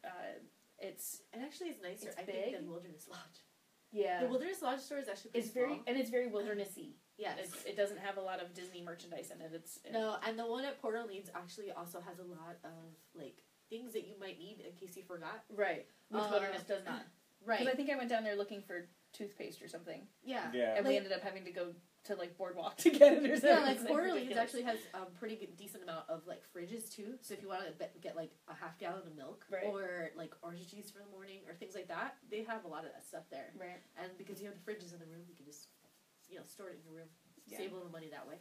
It's It actually is nicer, It's I big. think, than Wilderness Lodge. yeah. The Wilderness Lodge store is actually pretty It's very small. and it's very wildernessy. Yes. It doesn't have a lot of Disney merchandise in it. No, and the one at Port Orleans actually also has a lot of like things that you might need in case you forgot. right, which Wilderness does not. Right. Because I think I went down there looking for toothpaste or something, Yeah. Yeah. and Like- we ended up having to go to like Boardwalk to get it or something. Yeah, like It's, Port Orleans ridiculous. actually has a pretty good, decent amount of like fridges too. So if you want to get like a half gallon of milk Right. or like orange juice for the morning or things like that, they have a lot of that stuff there. Right. And because you have the fridges in the room, you can just store it in your room, Yeah. save a little money that way.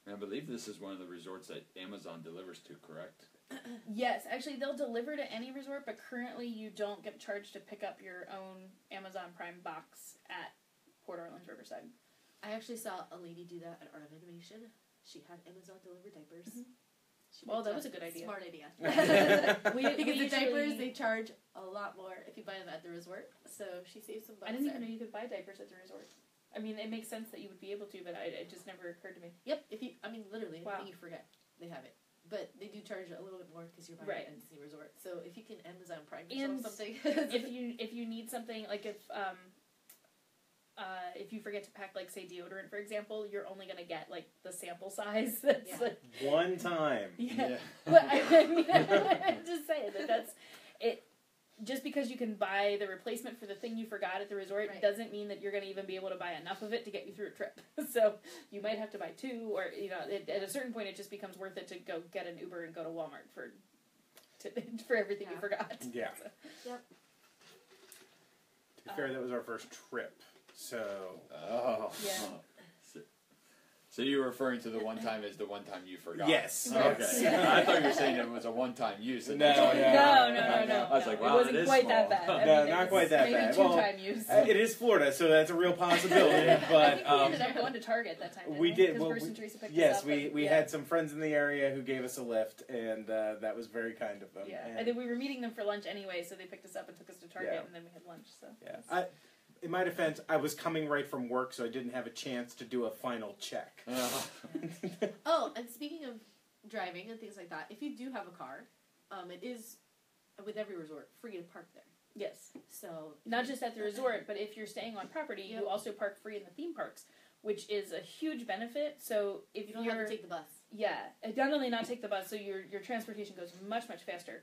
I believe this is one of the resorts that Amazon delivers to, correct? Yes, actually, they'll deliver to any resort, but currently you don't get charged to pick up your own Amazon Prime box at Port Orleans Riverside. I actually saw a lady do that at Art of Animation. She had Amazon delivered diapers. Mhm. She Well, did that was a good idea. Smart idea. We Because the diapers, usually- they charge a lot more if you buy them at the resort. So she saved some bucks I didn't there. even know you could buy diapers at the resort. I mean, it makes sense that you would be able to, but it just never occurred to me. Yep, literally, Wow. if you forget, they have it. But they do charge a little bit more because you're buying Right. it at Disney Resort. So if you can Amazon Prime And yourself something. if you need something, like if you forget to pack, like, say, deodorant, for example, you're only going to get, like, the sample size. That's Yeah. like, One time. yeah. But I mean, I'm just saying that's it. Just because you can buy the replacement for the thing you forgot at the resort Right. doesn't mean that you're going to even be able to buy enough of it to get you through a trip. So you might have to buy two, or at a certain point, it just becomes worth it to go get an Uber and go to Walmart for everything you Yeah. forgot. Yeah. So, To be fair, that was our first trip. So Oh. Yeah. So you were referring to the one time as the one time you forgot? Yes. Okay. Yes. I thought you were saying it was a one-time use. And No. No. I was like, wow, it wasn't that is quite small. that bad. I No, mean, not it quite was that maybe bad. two-time use. It is Florida, so that's a real possibility. I But think we ended up going to Target that time. we did. Because Well, Bruce and Teresa picked us yes, up. we had some friends in the area who gave us a lift, and that was very kind of them. Yeah, And, and then we were meeting them for lunch anyway, so they picked us up and took us to Target, Yeah. and then we had lunch. So yeah. In my defense, I was coming right from work, so I didn't have a chance to do a final check. Oh, and speaking of driving and things like that, if you do have a car, it is, with every resort, free to park there. yes, So not just at the resort, but if you're staying on property, Yep. you also park free in the theme parks, which is a huge benefit. So if you don't have to take the bus. yeah, not only not take the bus, so your transportation goes much faster.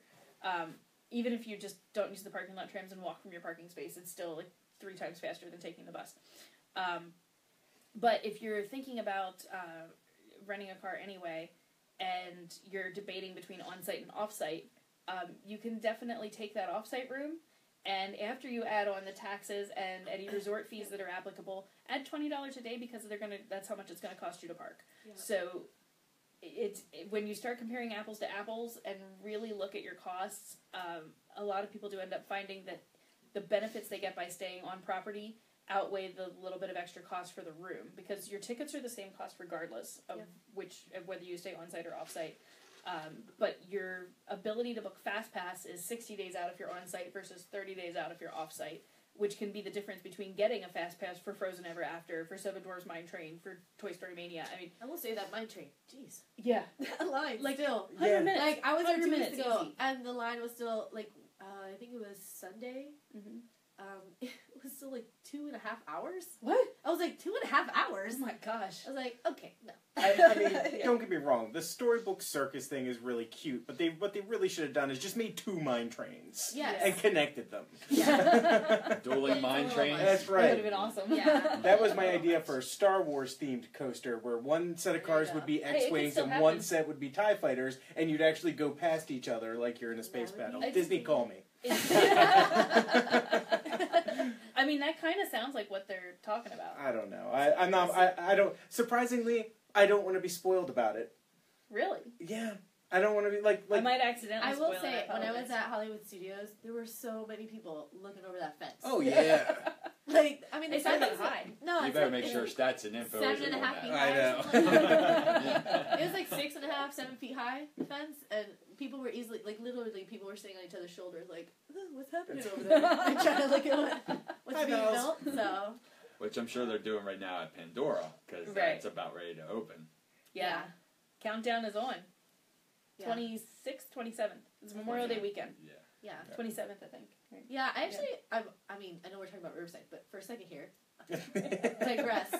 Even if you just don't use the parking lot trams and walk from your parking space, it's still like 3 times faster than taking the bus. But if you're thinking about renting a car anyway, and you're debating between on-site and off-site, you can definitely take that off-site room, and after you add on the taxes and any resort fees that are applicable, add $20 a day because that's how much it's gonna cost you to park. Yeah. So when you start comparing apples to apples and really look at your costs, a lot of people do end up finding that the benefits they get by staying on property outweigh the little bit of extra cost for the room, because your tickets are the same cost regardless of whether you stay on-site or off-site. But your ability to book Fast Pass is 60 days out if you're on-site versus 30 days out if you're off-site, which can be the difference between getting a Fast Pass for Frozen Ever After, for Seven Dwarfs Mine Train, for Toy Story Mania. I mean, I will say that mine train. Jeez. yeah. That line, Like, still. 100 minutes. Like, I was there 2 100 weeks minutes, ago, easy. and the line was still, like, I think it was Sunday. Mm-hmm. It was still, like, 2.5 hours. What? I was like, 2.5 hours? Oh my gosh. I was like, okay, no. I mean, don't get me wrong. The storybook circus thing is really cute, but what they really should have done is just made 2 mine trains Yes. and connected them. Yeah. Dueling mine trains. That's That would have right. been awesome. Yeah. That was my idea for a Star Wars themed coaster, where one set of cars would be Hey, it could X-wings still and happen. one set would be TIE fighters, and you'd actually go past each other like you're in a space That would battle. be Disney, interesting. call me. I mean, that kind of sounds like what they're talking about. I don't know. I'm not. I don't. Surprisingly, I don't want to be spoiled about it. Really? Yeah, I don't want to be like. I might accidentally I will spoil say, it. when I was at Hollywood Studios, there were so many people looking over that fence. Oh yeah. Like, I mean, They the started fence at is high. No, You it's better like, make it's sure like stats and info is 7.5 feet that. high. I know. or something like that. It was like 6.5, 7 feet high fence, and people were easily, like, literally, people were sitting on each other's shoulders, like, what's happening over there? And trying to look at what's Hi, being Bells. built. So Which I'm sure they're doing right now at Pandora, because Right. it's about ready to open. Yeah. Countdown is on. yeah, 26th, 27th. It's Memorial Day weekend. Yeah. yeah, 27th, I think. Right. yeah. I actually, I mean, I know we're talking about Riverside, but for a second here, digress.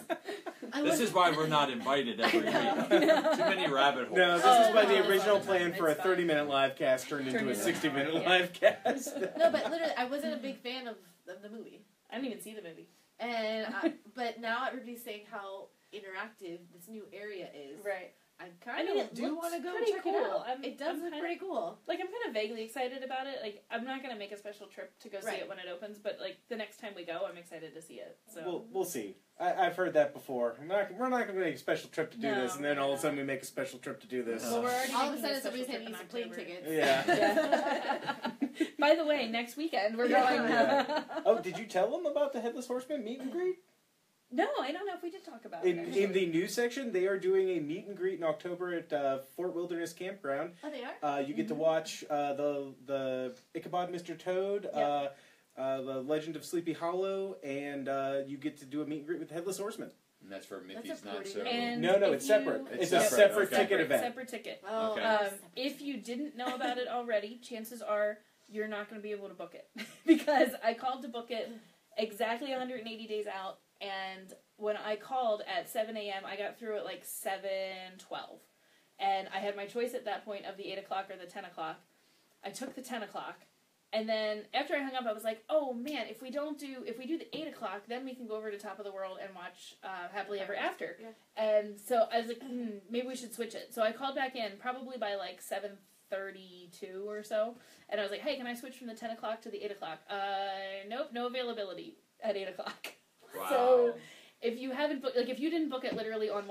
This is why we're not invited every week. Too many rabbit holes. No, this Oh, is why no, the it's original fine. plan for a It's fine. 30-minute live cast turned into a into 60-minute yeah. live cast. No, but literally, I wasn't a big fan of the movie. I didn't even see the movie. And but now everybody's saying how interactive this new area is. Right. I kind of it do looks want to go pretty check cool. it out. I'm- It does I'm look kinda- pretty cool. Like, I'm kind of vaguely excited about it. Like, I'm not going to make a special trip to go see Right. it when it opens, but, like, the next time we go, I'm excited to see it. So. We'll see. I've heard that before. We're not going to make a special trip to do No, this, and then we're all of a not. sudden we make a special trip to do this. Well, we're already All of a making sudden, somebody's special handing you trip some in plane October. tickets. Yeah. By the way, next weekend we're Yeah. going. Yeah. Oh, did you tell them about the Headless Horseman meet and greet? No, I don't know if we did talk about it. In the news section, they are doing a meet and greet in October at Fort Wilderness Campground. Oh, they are? You get to watch the Ichabod Mr. Toad, Yep. the Legend of Sleepy Hollow, and you get to do a meet and greet with the Headless Horseman. And that's for Mickey's That's a Not pretty So. good- And No, if it's separate. you- It's It's a separate, separate okay. ticket event. Separate ticket. Oh, Okay. that's If you didn't know about it already, chances are you're not going to be able to book it. Because I called to book it exactly 180 days out, and when I called at 7 a.m., I got through at like 7:12. And I had my choice at that point of the 8 o'clock or the 10 o'clock. I took the 10 o'clock. And then after I hung up, I was like, oh man, if we do the 8 o'clock, then we can go over to Top of the World and watch Happily Ever After. Yeah. And so I was like, maybe we should switch it. So I called back in probably by like 7:32 or so. And I was like, hey, can I switch from the 10 o'clock to the 8 o'clock? Nope, no availability at 8 o'clock. Wow. So if you haven't booked, like if you didn't book it literally on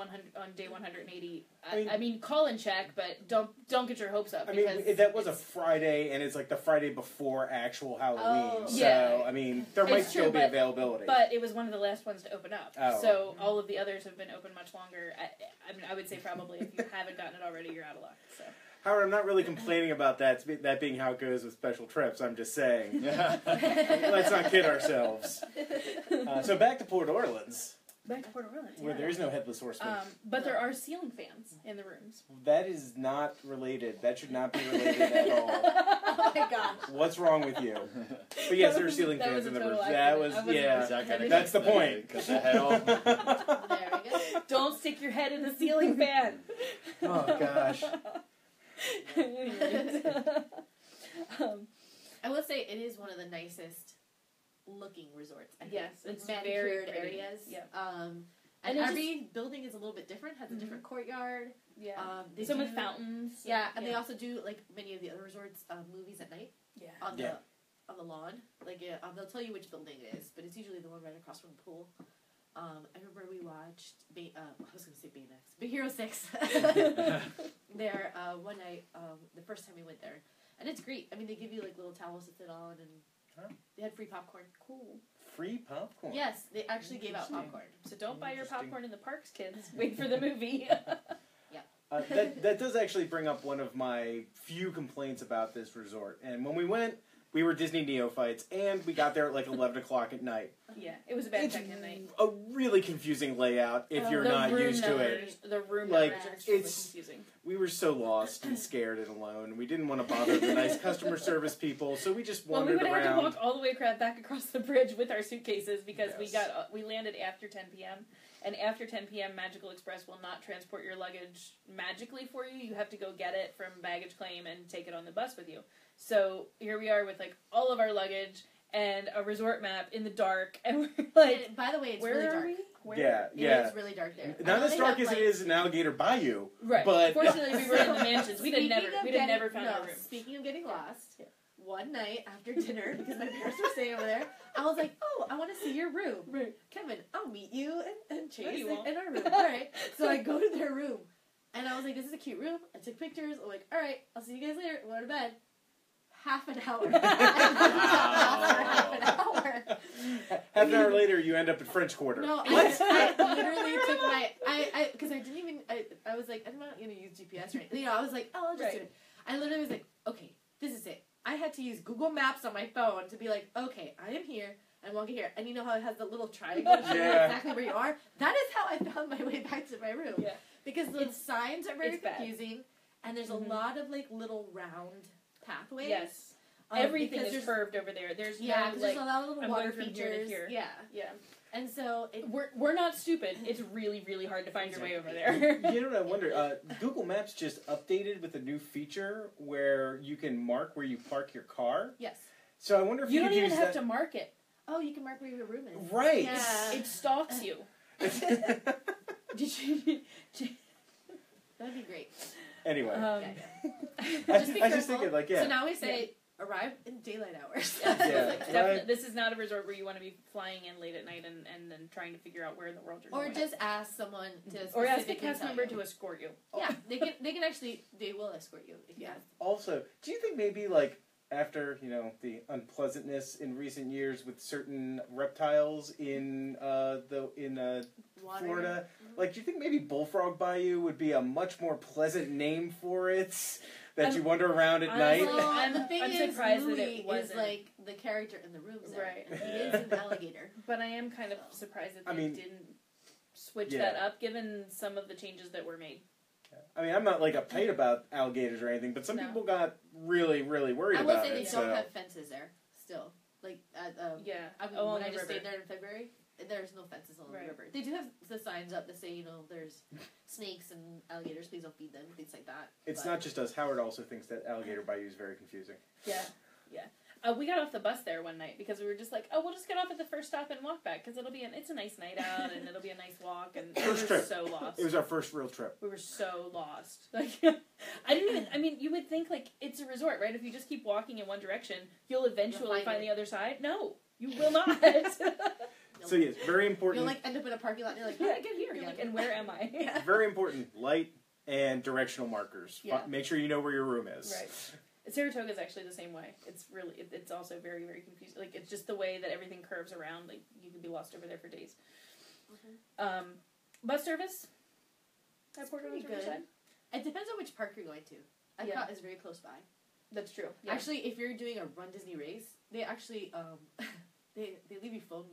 day 180, I mean, call and check, but don't get your hopes up. I mean, that was a Friday, and it's like the Friday before actual Halloween. Oh. So, Yeah. I mean, there might It's still true, be but- availability. But it was one of the last ones to open up. Oh. So all of the others have been open much longer. I mean, I would say probably if you haven't gotten it already, you're out of luck. So. Howard, I'm not really complaining about that being how it goes with special trips. I'm just saying. Let's not kid ourselves. So back to Port Orleans, Back to Port Orleans. where yeah. there is no headless horseman. But there are ceiling fans in the rooms. That is not related. That should not be related at all. Oh my gosh. What's wrong with you? But yes, there are ceiling That fans was in a the total rooms. accident. That was, I wasn't- yeah. Is that gonna That's the cut- point. Cut the head off. There we go. Don't stick your head in the ceiling fan. Oh, gosh. I will say it is one of the nicest looking resorts. I think. Yes, it's very manicured pretty. areas. Yeah. And And it every building is a little bit different. Has a different courtyard. Yeah. They Some do- with fountains. Yeah, and they also do like many of the other resorts movies at night Yeah. on Yeah. the lawn. Like they'll tell you which building it is, but it's usually the one right across from the pool. I remember we watched I was going to say Baymax, Big Hero 6 there one night, the first time we went there. And it's great. I mean, they give you like little towels to sit on, and they had free popcorn. Cool. Free popcorn. Yes, they actually gave out Interesting. popcorn. So don't buy your Interesting. popcorn in the parks, kids. Wait for the movie. That does actually bring up one of my few complaints about this resort. And when we went, we were Disney neophytes, and we got there at like 11 o'clock at night. Yeah, it was a bad It's check-in night. a really confusing layout if you're The not room used to it. numbers- The room Like, numbers are extremely it's- confusing. We were so lost and scared and alone. We didn't want to bother the nice customer service people, so we just Well, we wandered would have to around. walk all the way back across the bridge with our suitcases because Yes. we landed after 10 p.m. And after 10 p.m., Magical Express will not transport your luggage magically for you. You have to go get it from baggage claim and take it on the bus with you. So here we are with like all of our luggage and a resort map in the dark, and we're like, And by the way, it's where really are dark. we? Where? Yeah, It yeah. is really dark there. Not I know as they dark have, as it like- is in Alligator Bayou. Right. But Fortunately, we were in the mansions. We'd have Speaking of never found our no, room. Speaking of getting lost, Yeah. one night after dinner, because my parents were staying over there, I was like, "Oh, I want to see your room, Right. Kevin. I'll meet you and No, Chase you won't. in our room." All right. So I go to their room, and I was like, "This is a cute room." I took pictures. I'm like, "All right, I'll see you guys later. We'll go to bed." Half an hour. Half an hour. half an hour later, you end up at French Quarter. No, I literally took my because I didn't even I was like, I'm not gonna use GPS or anything. You know, I was like, oh, I'll just do it. I literally was like, okay, this is it. I had to use Google Maps on my phone to be like, okay, I am here. I'm walking here, and you know how it has the little triangle to show you Yeah. exactly where you are. That is how I found my way back to my room. Yeah. Because the signs are very it's bad. confusing, and there's Mhm. a lot of like little round pathways. Yes. Everything because is there's- curved over there. There's Yeah, no, 'cause like, there's a lot of little I'm water going from here to features. here. Yeah, yeah. and so it, We're not stupid. It's really, really hard to find your way over You there. know what I wonder? Google Maps just updated with a new feature where you can mark where you park your car. yes. So I wonder if You you don't could even use have that. to mark it. Oh, you can mark where your room is. Right. Yeah. It stalks you. Did you? That'd be great. Anyway, Yeah. I Just be was just careful. thinking, like, yeah. So now we say arrive in daylight hours. Yeah, Yeah, like, right. definitely, this is not a resort where you want to be flying in late at night and then trying to figure out where in the world you're Or going. just ask someone to Or ask a specifically cast tell member you. to escort you. Yeah, they can actually they will escort you if you Yeah. ask. Also, do you think maybe, like, after, you know, the unpleasantness in recent years with certain reptiles in Water. Florida, like, do you think maybe Bullfrog Bayou would be a much more pleasant name for it that you wander around at Honestly, night? Well, the thing I'm is, surprised that Louis it wasn't. is like the character in the rooms there. Right. And he is an alligator. But I am kind of surprised that I they mean, didn't switch yeah. that up, given some of the changes that were made. I mean, I'm not, like, uptight about alligators or anything, but some No. people got really, really worried I will about say they it. don't So. have fences there still. Like at Yeah. I mean, Oh, on when I the just river. stayed there in February, there's no fences on Right. the river. They do have the signs up that say, you know, there's snakes and alligators, please don't feed them, things like that. It's But- not just us. Howard also thinks that Alligator Bayou is very confusing. Yeah. We got off the bus there one night because we were just like, oh, we'll just get off at the first stop and walk back because it's a nice night out and it'll be a nice walk, and we First were trip. so lost. It was our first real trip. We were so lost. Like, I mean, you would think, like, it's a resort, right? If you just keep walking in one direction, you'll eventually You'll find find it. the other side. No, you will not. So yes, very important. You'll like end up in a parking lot and you're like, how did I get here You're again? like, and where am I? Yeah. Very important. Light and directional markers. Yeah. Make sure you know where your room is. Right. Saratoga is actually the same way. It's really, it's also very, very confusing. Like, it's just the way that everything curves around. Like, you could be lost over there for days. Bus service at Port Orleans pretty good. Riverside. It depends on which park you're going to. Epcot is very close by. That's true. Yeah. Actually, if you're doing a Run Disney race, they actually they leave you phone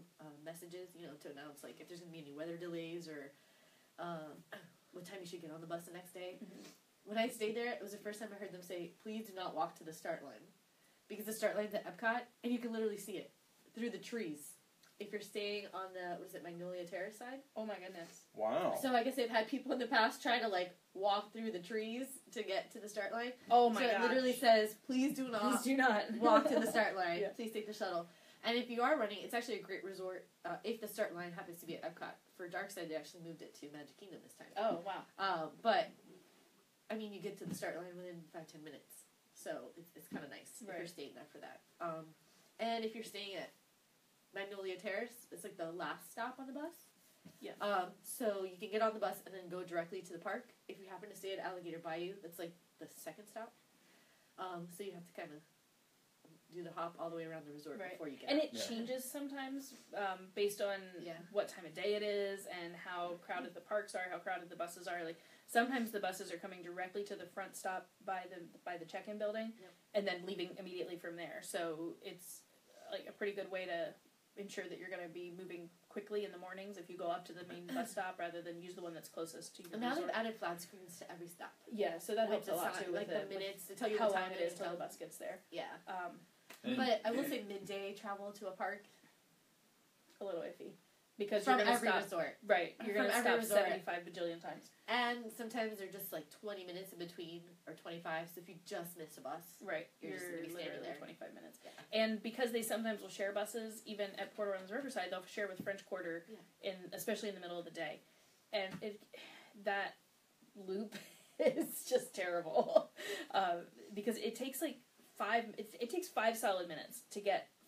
messages, to announce like if there's gonna be any weather delays or what time you should get on the bus the next day. Mm-hmm. When I stayed there, it was the first time I heard them say, "Please do not walk to the start line," because the start line's at Epcot, and you can literally see it through the trees. If you're staying on the Magnolia Terrace side. Oh my goodness. Wow. So I guess they've had people in the past try to like walk through the trees to get to the start line. Oh my god. So it literally says, "Please do not." Please do not walk to the start line. Yeah. Please take the shuttle. And if you are running, it's actually a great resort. If the start line happens to be at Epcot, for Dark Side, they actually moved it to Magic Kingdom this time. Oh wow. But I mean, you get to the start line within 5-10 minutes, so it's kind of nice if you're staying there for that. And if you're staying at Magnolia Terrace, it's like the last stop on the bus. Yeah. So you can get on the bus and then go directly to the park. If you happen to stay at Alligator Bayou, that's like the second stop. So you have to kind of do the hop all the way around the resort before you get and out. it changes sometimes based on what time of day it is and how crowded the parks are, how crowded the buses are. Like sometimes the buses are coming directly to the front stop by the check-in building and then leaving immediately from there. So it's like a pretty good way to ensure that you're going to be moving quickly in the mornings if you go up to the main bus stop rather than use the one that's closest to your And now resort. they've added flat screens to every stop. Yeah, so that helps a lot too. Like with the minutes to tell you how what long time it is till the bus gets there. Yeah. And- But I will say midday travel to a park A little iffy because from you're going to every stop. resort. Right, you're going to From stop every resort. 75 bajillion times. And sometimes they're just like 20 minutes in between or 25. So if you just miss a bus, Right, You're just gonna be standing literally there. 25 minutes. Yeah. And because they sometimes will share buses, even at Port Orleans Riverside, they'll share with French Quarter, especially in the middle of the day, and that loop is just terrible because it takes like it takes 5 solid minutes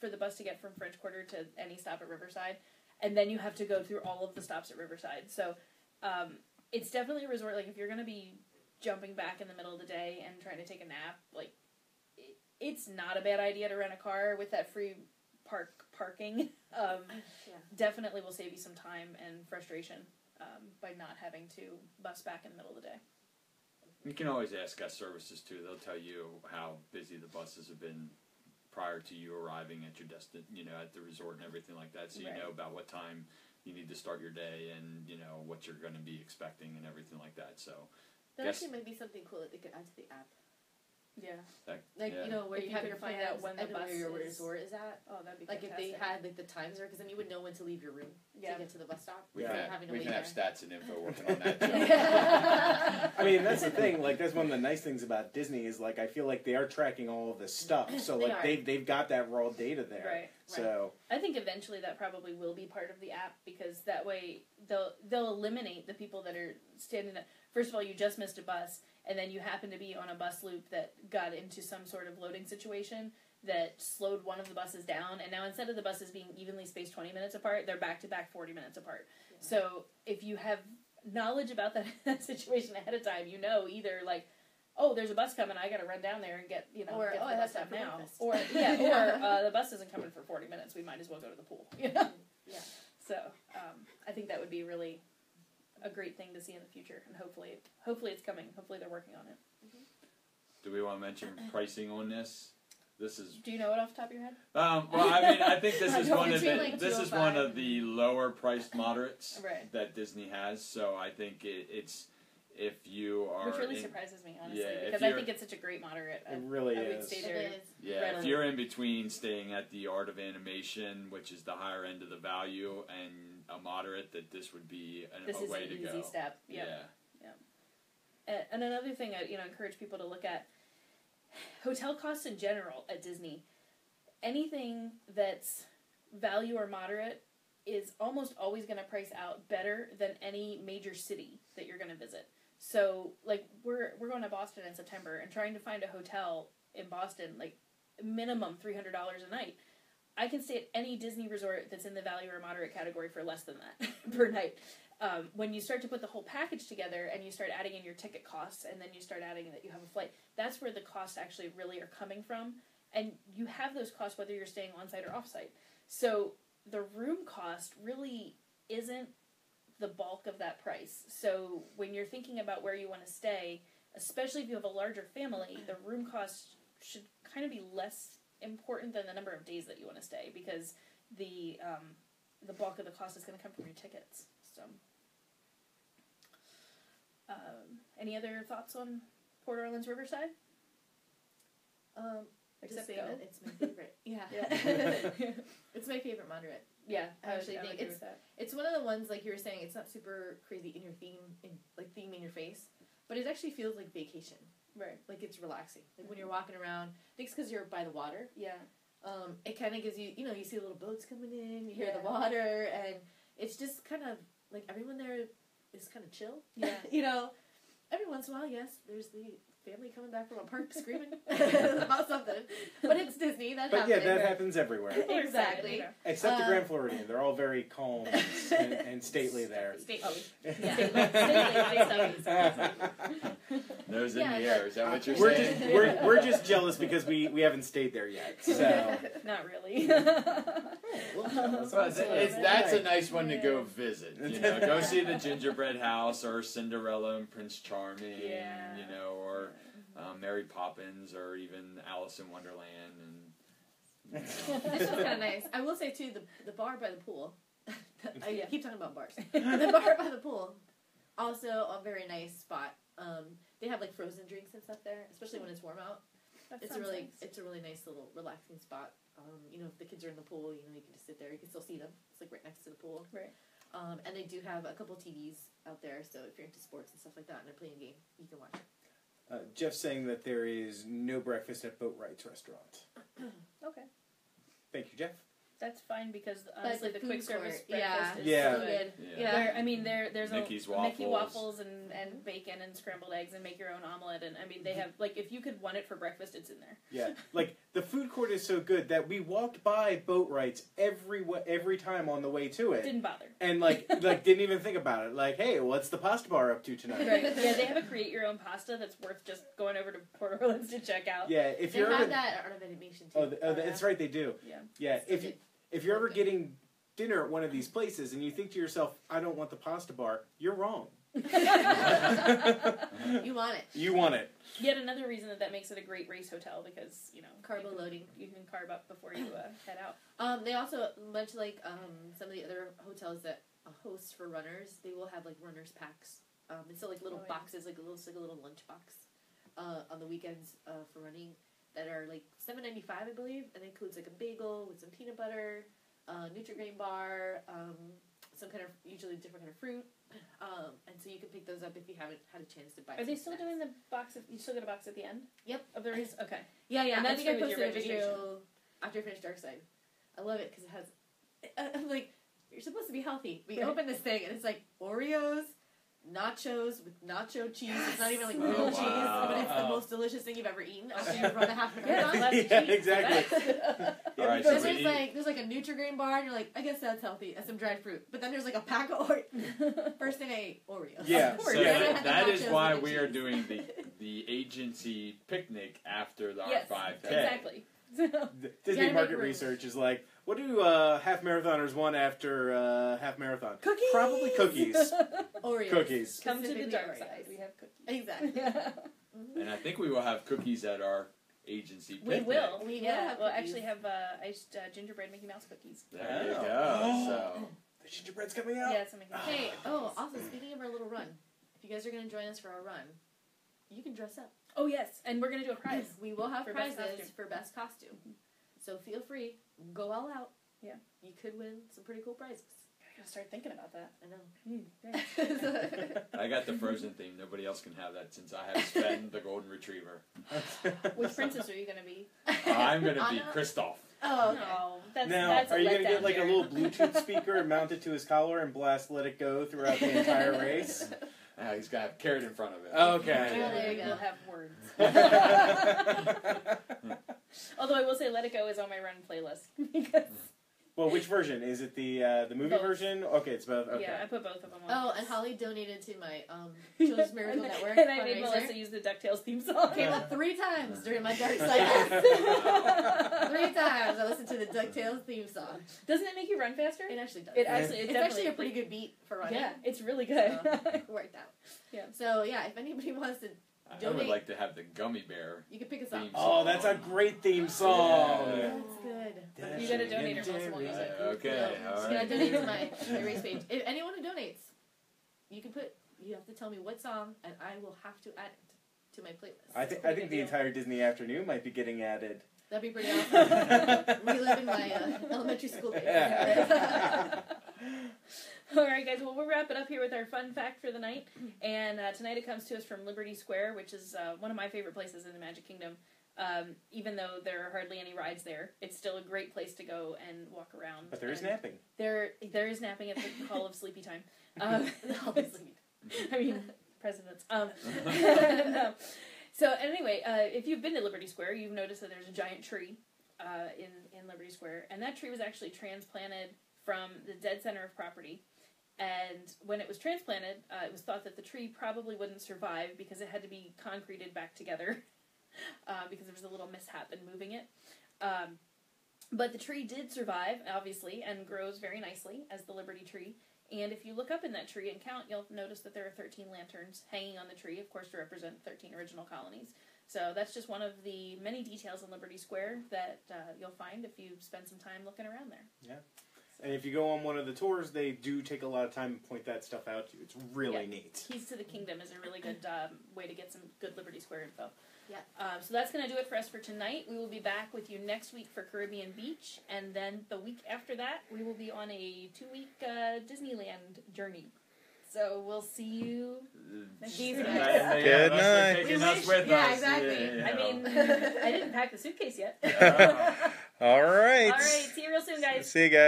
for the bus to get from French Quarter to any stop at Riverside, and then you have to go through all of the stops at Riverside. So it's definitely a resort. Like if you're going to be jumping back in the middle of the day and trying to take a nap, like it's not a bad idea to rent a car with that free parking. Definitely will save you some time and frustration by not having to bus back in the middle of the day. You can always ask guest services too. They'll tell you how busy the buses have been prior to you arriving at your at the resort and everything like that. So you know about what time you need to start your day and what you're going to be expecting and everything like that. So that actually might be something cool that they could add to the app. Yeah. Where If you you have could your find plans out when the and bus where your is- resort is at. Oh, that'd be Like if fantastic. they had like the times there, because then you would know when to leave your room to get to the bus stop. We without having to can wait have there. stats and info working on that too. I mean, that's the thing. Like, that's one of the nice things about Disney is like I feel like they are tracking all of this stuff. So like they've got that raw data there. Right. So I think eventually that probably will be part of the app because that way they'll eliminate the people that are standing there. First of all, you just missed a bus, and then you happen to be on a bus loop that got into some sort of loading situation that slowed one of the buses down, and now instead of the buses being evenly spaced 20 minutes apart, they're back-to-back 40 minutes apart. Yeah. So if you have knowledge about that situation ahead of time, either like, oh, there's a bus coming, I gotta run down there and get to the bus stop now. Or the bus isn't coming for 40 minutes, we might as well go to the pool. Yeah. So I think that would be really a great thing to see in the future, and hopefully it's coming. Hopefully they're working on it. Do we want to mention pricing on this? This is. Do you know it off the top of your head? Well, I mean, I think this is one of Like this is one of the lower priced moderates that Disney has. So I think it's if you are which really surprises me honestly because I think it's such a great moderate. It really I is. would stay there. Yeah, if you're in between staying at the Art of Animation, which is the higher end of the value, and a moderate, that this would be a way to go. This is an easy step. Yeah. And another thing I encourage people to look at, hotel costs in general at Disney. Anything that's value or moderate is almost always going to price out better than any major city that you're going to visit. So, like, we're going to Boston in September, and trying to find a hotel in Boston, like, minimum $300 a night. I can stay at any Disney resort that's in the value or moderate category for less than that per night. When you start to put the whole package together and you start adding in your ticket costs and then you start adding that you have a flight, that's where the costs actually really are coming from. And you have those costs whether you're staying on-site or off-site. So the room cost really isn't the bulk of that price. So when you're thinking about where you want to stay, especially if you have a larger family, the room cost should kind of be less important than the number of days that you want to stay, because the bulk of the cost is going to come from your tickets. So, any other thoughts on Port Orleans Riverside? Except Go. that it's my favorite. Yeah. It's my favorite moderate. Yeah, I actually think agree with that. It's one of the ones, like you were saying, it's not super crazy in your theme, theme in your face, but it actually feels like vacation. Right. Like it's relaxing. Like when you're walking around, I think it's because you're by the water. Yeah. It kind of gives you, you see little boats coming in, you hear the water, and it's just kind of, like everyone there is kind of chill. Yeah. Every once in a while, yes, there's the family coming back from a park screaming about something. But it's Disney, that happens. But yeah, that happens everywhere. Exactly. Except the Grand Floridian. They're all very calm and stately there. Stately. Nose in the air. Is that what you're We're saying? just, we're just jealous because we haven't stayed there yet. So. Not really. That's a nice one to go visit. Go see the Gingerbread House or Cinderella and Prince Charming, or Mary Poppins or even Alice in Wonderland. And This was kind of nice. I will say too, the bar by the pool. I keep talking about bars. The bar by the pool, also a very nice spot. They have like frozen drinks and stuff there, especially when it's warm out. It's a really nice little relaxing spot. If the kids are in the pool, you can just sit there. You can still see them. It's like right next to the pool. Right. And they do have a couple TVs out there, so if you're into sports and stuff like that and they're playing a game, you can watch it. Jeff's saying that there is no breakfast at Boat Wright's restaurant. Okay. Thank you, Jeff. That's fine because honestly, the quick service court, breakfast is Yeah. so good. Yeah. There's Mickey's Mickey waffles. waffles and bacon and scrambled eggs and make your own omelet, and they have if you could want it for breakfast, it's in there. Yeah, the food court is so good that we walked by Boat Wright's every time on the way to it. Didn't bother. And didn't even think about it. Like, hey, what's the pasta bar up to tonight? Right. Yeah, they have a create your own pasta that's worth just going over to Port Orleans to check out. Yeah, if They you're have that at Art of Animation too. that's right, they do. Yeah. Yeah, if you're ever getting dinner at one of these places and you think to yourself, I don't want the pasta bar, you're wrong. You want it. You want it. Yet another reason that makes it a great race hotel because Carbo loading. You can carb up before you head out. They also, much like some of the other hotels that host for runners, they will have like runners packs. And so like little boxes, like a little lunch box on the weekends for running that are like $7.95, I believe, and it includes like a bagel with some peanut butter, Nutri-Grain bar, some kind of usually different kind of fruit, and so you can pick those up if you haven't had a chance to buy. Are they still doing the box? You still get a box at the end? Yep. Of the race? Okay. Yeah. And I that's think I free with posted your a video after I finished Darkside. I love it because it has. I'm like, you're supposed to be healthy. We open this thing and it's like Oreos, nachos with nacho cheese. It's not even like real cheese, but it's the most delicious thing you've ever eaten after you've run a half marathon. Yeah, exactly. All right, Because there's like a Nutri-Grain bar, and you're like, I guess that's healthy, and some dried fruit. But then there's like a pack of first thing I ate, Oreos. Yeah. Of course. So Yeah. that is Nachos why with we cheese. are doing the agency picnic after the Yes, R5K. exactly. Disney make market room. research is like, what do half marathoners want after half marathon? Cookies! Probably cookies. Oreos. Cookies. Come to the Specifically dark Oreos. side. We have cookies. Exactly. Yeah. And I think we will have cookies at our agency We picnic. will. We will Yeah. have We'll cookies. actually have gingerbread Mickey Mouse cookies. There you Oh. go. So. The gingerbread's coming out. Yeah, it's a Mickey Mouse. Hey, also speaking of our little run, if you guys are going to join us for our run, you can dress up. Oh yes, and we're gonna do a prize. We will have For best prizes costume. for best costume. So feel free, go all out. Yeah. You could win some pretty cool prizes. I gotta start thinking about that. I know. I got the Frozen theme. Nobody else can have that since I have Sven, the golden retriever. Which princess are you gonna be? I'm going to be Anna? Kristoff. Oh, okay. No, that's Now, that's are you going to get like a little Bluetooth speaker and mount it to his collar and blast "Let It Go" throughout the entire race? He's got a carrot in front of it. Okay. Oh, there you go. We'll have words. Although I will say Let It Go is on my run playlist. Because Well, which version? Is it the movie Both. version? Okay, it's both. Okay. yeah, I put both of them on. Oh, and Holly donated to my Children's Miracle Network And I made fundraiser. Melissa use the DuckTales theme song. Came up 3 times during my dark cycle. 3 times I listened to the DuckTales theme song. Doesn't it make you run faster? It actually does. It actually, It's actually a pretty good beat for running. Yeah, it's really good. So, it worked out. Yeah. So yeah, if anybody wants to I would donate, like to have the gummy bear. you can pick us up. Theme Oh, that's a great theme song. Yeah. That's good. You gotta donate or Melissa won't use it. Okay, So, all just gonna right. donate to my race page. If anyone who donates, you have to tell me what song, and I will have to add it to my playlist. I think the entire Disney afternoon might be getting added. That'd be pretty awesome. Reliving my elementary school days. All right, guys. Well, we'll wrap it up here with our fun fact for the night. And tonight it comes to us from Liberty Square, which is one of my favorite places in the Magic Kingdom. Even though there are hardly any rides there, it's still a great place to go and walk around. But there is And napping. There is napping at the Hall of Sleepy Time. The Hall of Sleepy I mean, presidents. No. So anyway, if you've been to Liberty Square, you've noticed that there's a giant tree in Liberty Square, and that tree was actually transplanted from the dead center of property. And when it was transplanted, it was thought that the tree probably wouldn't survive because it had to be concreted back together because there was a little mishap in moving it. But the tree did survive, obviously, and grows very nicely as the Liberty tree. And if you look up in that tree and count, you'll notice that there are 13 lanterns hanging on the tree, of course, to represent 13 original colonies. So that's just one of the many details in Liberty Square that you'll find if you spend some time looking around there. Yeah. And if you go on one of the tours, they do take a lot of time to point that stuff out to you. It's really neat. Keys to the Kingdom is a really good way to get some good Liberty Square info. Yeah. So that's going to do it for us for tonight. We will be back with you next week for Caribbean Beach, and then the week after that, we will be on a 2-week Disneyland journey. So we'll see you next week. Good Good night. Taking We us wish- with yeah, us. exactly. I mean, I didn't pack the suitcase yet. All right. All right, see you real soon, guys. See you guys.